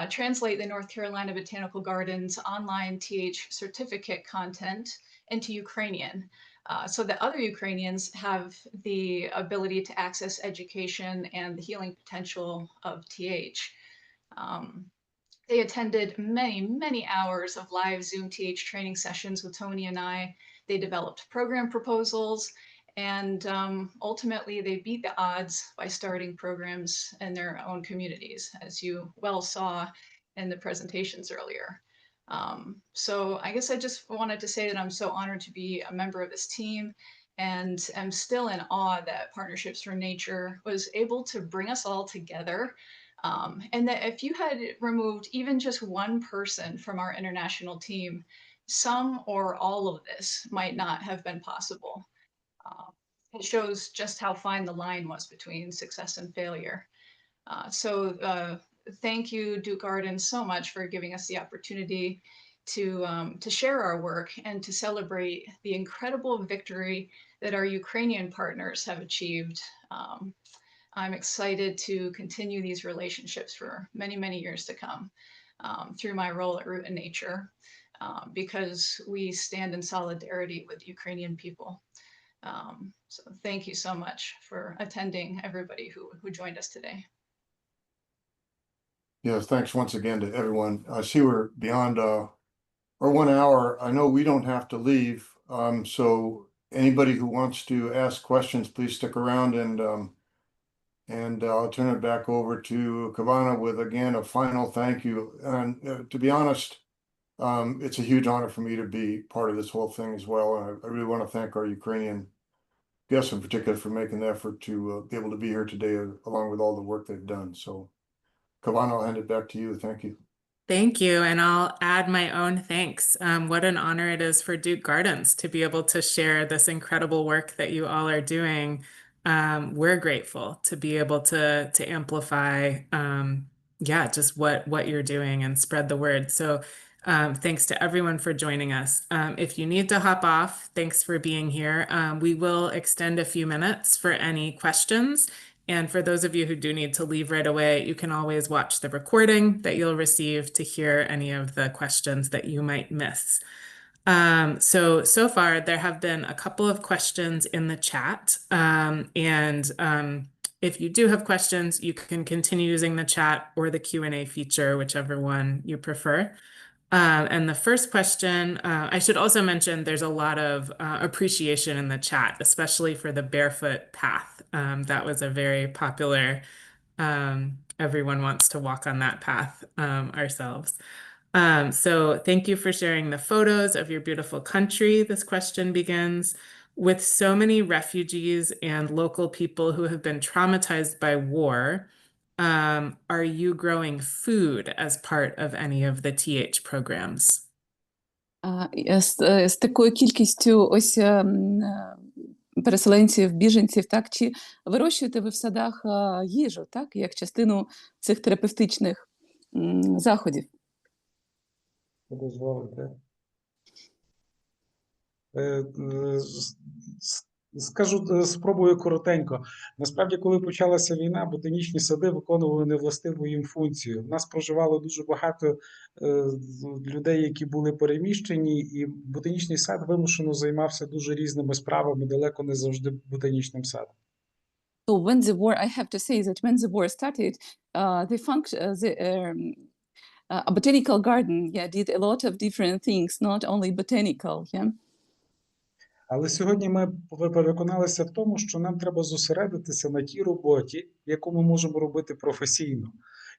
translate the North Carolina Botanical Gardens online TH certificate content into Ukrainian so that other Ukrainians have the ability to access education and the healing potential of TH. They attended many, many hours of live Zoom TH training sessions with Tony and I. They developed program proposals, and ultimately they beat the odds by starting programs in their own communities, as you well saw in the presentations earlier. So I guess I just wanted to say that I'm so honored to be a member of this team, and I'm still in awe that Partnerships for Nature was able to bring us all together. And that if you had removed even just one person from our international team, some or all of this might not have been possible. It shows just how fine the line was between success and failure. So thank you, Duke Garden, so much for giving us the opportunity to share our work and to celebrate the incredible victory that our Ukrainian partners have achieved. I'm excited to continue these relationships for many, many years to come through my role at Root in Nature, because we stand in solidarity with Ukrainian people. So thank you so much for attending, everybody who joined us today. Yes, thanks once again to everyone. I see we're beyond our 1 hour. I know we don't have to leave. So anybody who wants to ask questions, please stick around and And I'll turn it back over to Kavana with, again, a final thank you. And to be honest, it's a huge honor for me to be part of this whole thing as well. And I really want to thank our Ukrainian guests in particular for making the effort to be able to be here today, along with all the work they've done. So, Kavana, I'll hand it back to you. Thank you. Thank you. And I'll add my own thanks. What an honor it is for Duke Gardens to be able to share this incredible work that you all are doing. We're grateful to be able to amplify, just what you're doing and spread the word. So thanks to everyone for joining us. If you need to hop off, thanks for being here. We will extend a few minutes for any questions. And for those of you who do need to leave right away, you can always watch the recording that you'll receive to hear any of the questions that you might miss. So far, there have been a couple of questions in the chat. If you do have questions, you can continue using the chat or the Q&A feature, whichever one you prefer. And the first question, I should also mention there's a lot of appreciation in the chat, especially for the barefoot path. That was a very popular, everyone wants to walk on that path ourselves. So thank you for sharing the photos of your beautiful country. This question begins, with so many refugees and local people who have been traumatized by war, are you growing food as part of any of the TH programs? З такою кількістю ось переселенців, біженців, так, чи вирощуєте ви в садах їжу, так, як частину цих терапевтичних заходів? Дозволите. Скажу, спробую коротенько. Насправді, коли почалася війна, ботанічні сади виконували невластиву їм функцію. В нас проживало дуже багато людей, які були переміщені, і ботанічний сад вимушено займався дуже різними справами, далеко не завжди ботанічним садом. So when the war, I have to say that when the war started, a botanical garden, did a lot of different things, not only botanical, Але сьогодні ми переконалися в тому, що нам треба зосередитися на тій роботі, яку ми можемо робити професійно.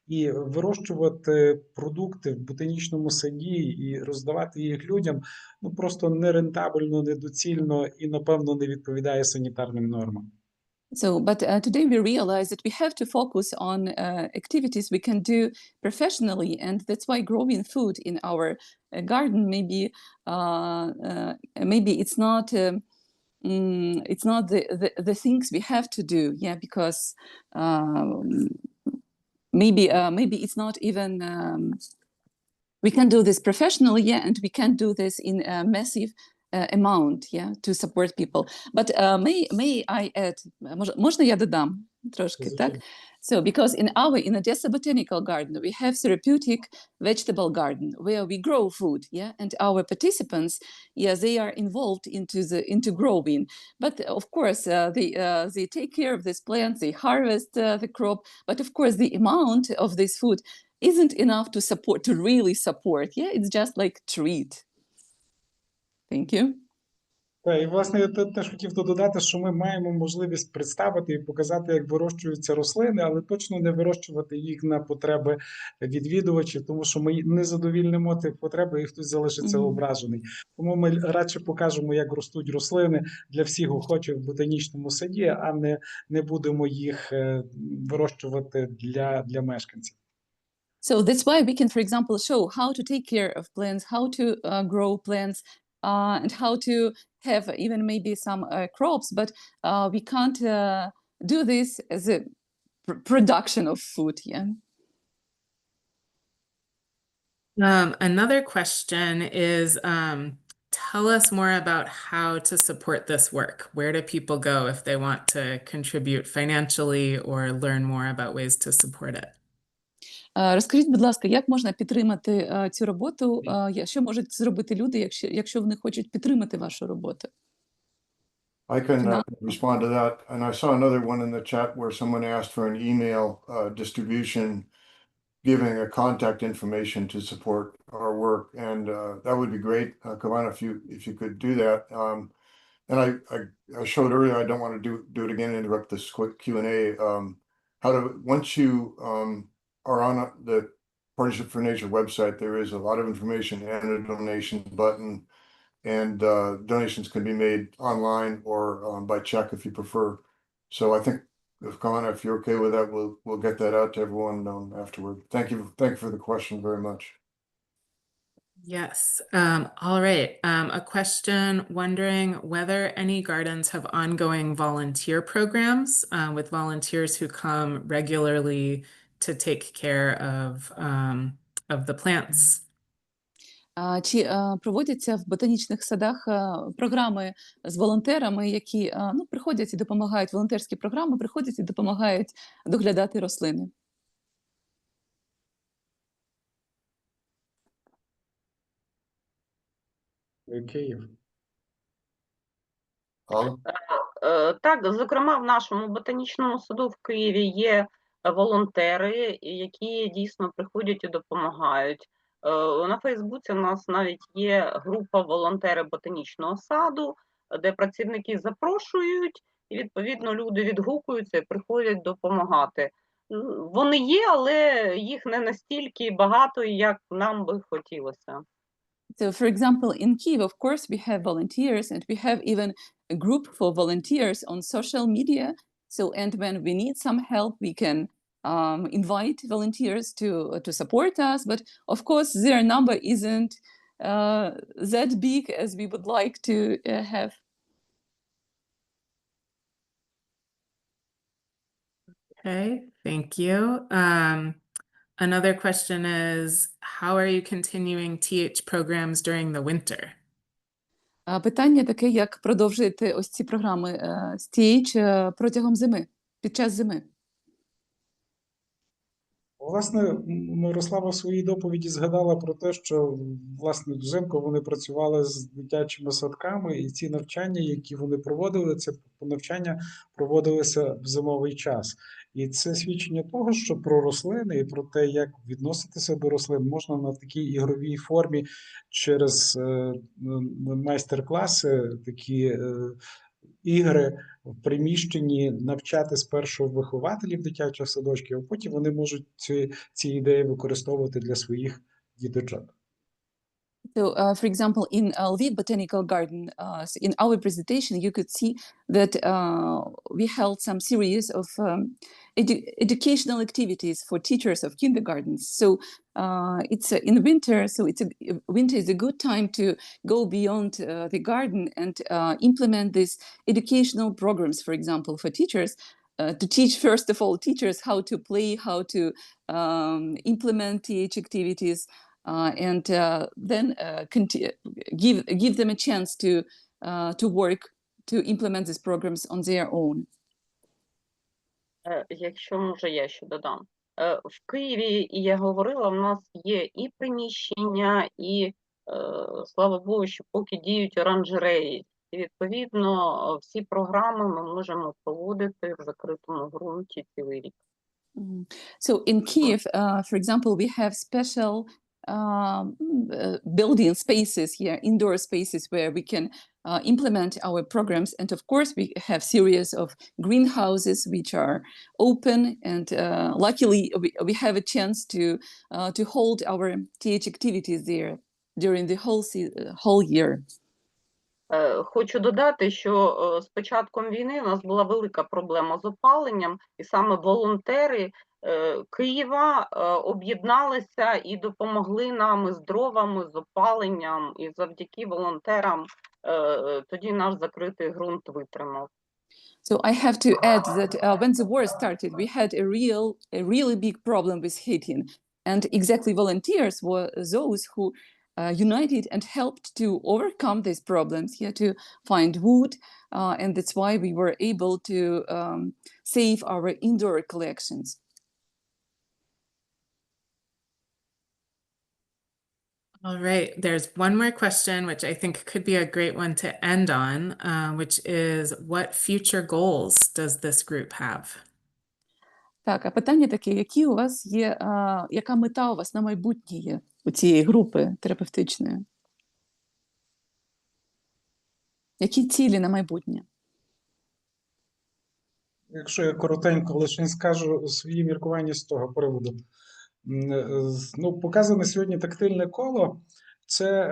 І вирощувати продукти в ботанічному саді і роздавати їх людям просто нерентабельно, недоцільно і, напевно, не відповідає санітарним нормам. But today we realize that we have to focus on activities we can do professionally, and that's why growing food in our garden maybe it's not the things we have to do, because maybe it's not even we can do this professionally, and we can do this in a massive amount, to support people. But may I add, можна я додам трошки, так? So, because in Odessa Botanical Garden, we have therapeutic vegetable garden where we grow food, and our participants, they are involved into growing. But of course, they take care of this plant, they harvest the crop. But of course, the amount of this food isn't enough to really support. It's just like treat. Thank you. І, власне, я теж хотів додати, що ми маємо можливість представити і показати, як вирощуються рослини, але точно не вирощувати їх на потреби відвідувачів, тому що ми не задовільнимо тих потреб, і хтось залишиться ображений. Тому ми радше покажемо, як ростуть рослини для всіх охочих в ботанічному саді, а не будемо їх вирощувати для мешканців. So that's why we can, for example, show how to take care of plants, how to grow plants, and how to have even maybe some crops, but we can't do this as a production of food. Another question is, tell us more about how to support this work. Where do people go if they want to contribute financially or learn more about ways to support it? Розкажіть, будь ласка, як можна підтримати цю роботу? Що можуть зробити люди, якщо вони хочуть підтримати вашу роботу? I can respond to that. And I saw another one in the chat where someone asked for an email distribution giving a contact information to support our work. And that would be great, Kavana, if you could do that. And I showed earlier, I don't want to do it again and interrupt this quick Q&A. once you are on the Partnership for Nature website, there is a lot of information and a donation button, and donations can be made online or by check if you prefer. So I think, if you're okay with that, we'll get that out to everyone afterward. Thank you for the question very much. Yes. All right. A question wondering whether any gardens have ongoing volunteer programs with volunteers who come regularly to take care of the plants. Чи проводяться в ботанічних садах програми з волонтерами, які приходять і допомагають, волонтерські програми приходять і допомагають доглядати рослини? Київ. Ollie? Так, зокрема, в нашому ботанічному саду в Києві є волонтери, які дійсно приходять і допомагають. На Фейсбуці у нас навіть є група волонтери ботанічного саду, де працівники запрошують, і відповідно люди відгукуються і приходять допомагати. Вони є, але їх не настільки багато, як нам би хотілося. So, for example, in Kyiv, of course, we have volunteers, and we have even a group for volunteers on social media. So, and when we need some help, we can invite volunteers to support us. But of course, their number isn't that big as we would like to have. Okay, thank you. Another question is, how are you continuing TH programs during the winter? Питання таке, як продовжуєте ось ці програми з TH протягом зими, під час зими? Власне, Мирослава в своїй доповіді згадала про те, що, власне, взимку вони працювали з дитячими садками, і ці навчання, які вони проводили, це навчання проводилися в зимовий час. І це свідчення того, що про рослини і про те, як відноситися до рослин, можна на такій ігровій формі через майстер-класи, такі ігри в приміщенні навчати спершу вихователів дитячих садочків, а потім вони можуть ці ідеї використовувати для своїх діточок. So, for example, in Lviv Botanical Garden, in our presentation, you could see that we held some series of educational activities for teachers of kindergartens. So it's in winter, so winter is a good time to go beyond the garden and implement these educational programs, for example, for teachers, to teach, first of all, teachers how to play, how to implement TH activities, and then give them a chance to work, to implement these programs on their own. Якщо може, я ще додам. В Києві, я говорила, в нас є і приміщення, і, слава Богу, що поки діють оранжереї. І, відповідно, всі програми ми можемо проводити в закритому ґрунті цілий рік. So in Kyiv, for example, we have special building spaces here, indoor spaces where we can implement our programs. And of course, we have series of greenhouses which are open. And luckily, we have a chance to hold our TH activities there during the whole year. Хочу додати, що з початком війни у нас була велика проблема з опаленням, і саме волонтери Києва об'єдналися і допомогли нам із дровами, з опаленням, і завдяки волонтерам тоді наш закритий ґрунт витримав. So I have to add that when the war started, we had a really big problem with heating, and exactly volunteers were those who united and helped to overcome these problems here, to find wood, and that's why we were able to save our indoor collections. All right, there's one more question, which I think could be a great one to end on, which is, what future goals does this group have? Так, а питання таке, які у вас є, яка мета у вас на майбутнє є у цієї групи терапевтичної? Які цілі на майбутнє? Якщо я коротенько лише скажу свої міркування з того приводу. Ну, показане сьогодні тактильне коло – це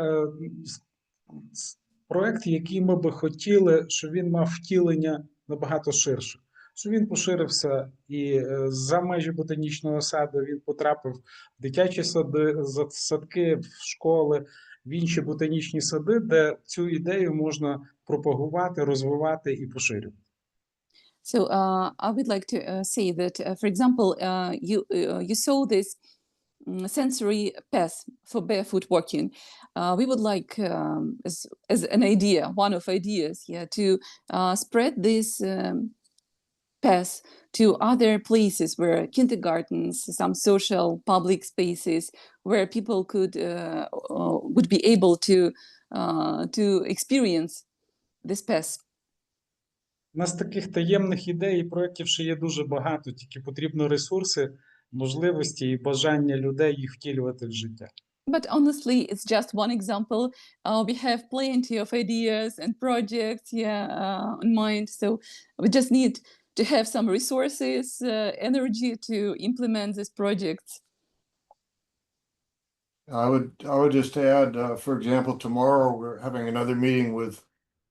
проект, який ми би хотіли, щоб він мав втілення набагато ширше. Щоб він поширився і за межі ботанічного саду, він потрапив в дитячі сади, садки, в школи, в інші ботанічні сади, де цю ідею можна пропагувати, розвивати і поширювати. So I would like to say that, for example, you saw this sensory path for barefoot walking. We would like, as an idea, one of ideas, yeah, to spread this path to other places where kindergartens, some social public spaces, where people would be able to experience this path. У нас таких таємних ідей і проєктів ще є дуже багато, тільки потрібно ресурси, можливості і бажання людей їх втілювати в життя. But honestly, it's just one example. We have plenty of ideas and projects, in mind. So we just need to have some resources, energy to implement these projects. I would just add, for example, tomorrow we're having another meeting with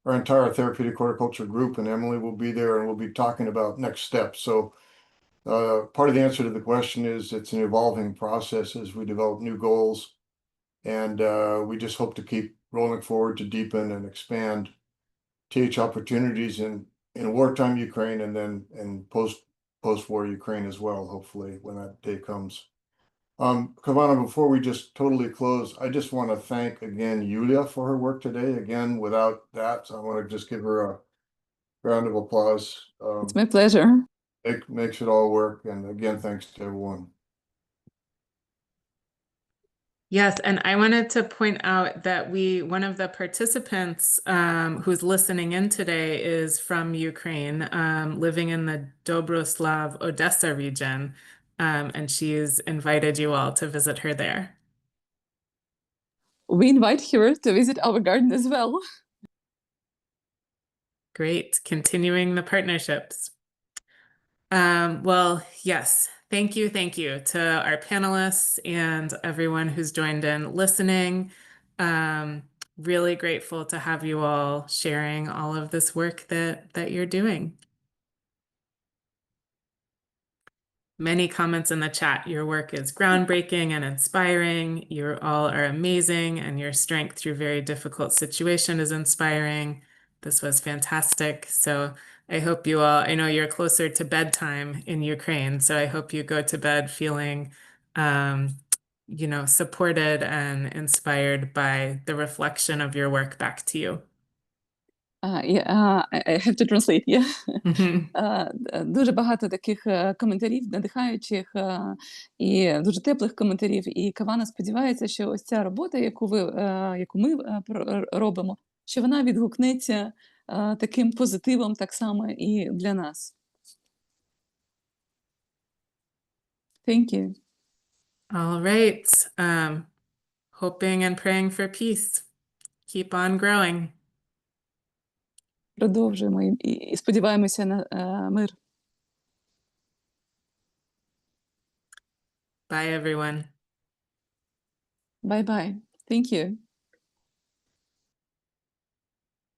our entire therapeutic horticulture group, and Emily will be there, and we'll be talking about next steps. So part of the answer to the question is it's an evolving process as we develop new goals, and we just hope to keep rolling forward to deepen and expand TH opportunities in wartime Ukraine, and then in post-war Ukraine as well, hopefully, when that day comes. Kavana, before we just totally close, I just want to thank again Yulia for her work today. Again, without that, I want to just give her a round of applause. It's my pleasure. It makes it all work. And again, thanks to everyone. Yes, and I wanted to point out that one of the participants who's listening in today is from Ukraine, living in the Dobroslav, Odessa region, and she's invited you all to visit her there. We invite her to visit our garden as well. Great, continuing the partnerships. Well, yes, thank you to our panelists and everyone who's joined in listening. Really grateful to have you all sharing all of this work that you're doing. Many comments in the chat. Your work is groundbreaking and inspiring. You all are amazing, and your strength through very difficult situation is inspiring. This was fantastic. So I hope you all, I know you're closer to bedtime in Ukraine, so I hope you go to bed feeling, supported and inspired by the reflection of your work back to you. I have to translate, yeah. Дуже багато таких коментарів, надихаючих і дуже теплих коментарів. І Кавана сподівається, що ось ця робота, яку ми робимо, що вона відгукнеться таким позитивом так само і для нас. Thank you. All right. Hoping and praying for peace. Keep on growing. Продовжуємо і сподіваємося на мир. Bye, everyone. Bye-bye. Thank you.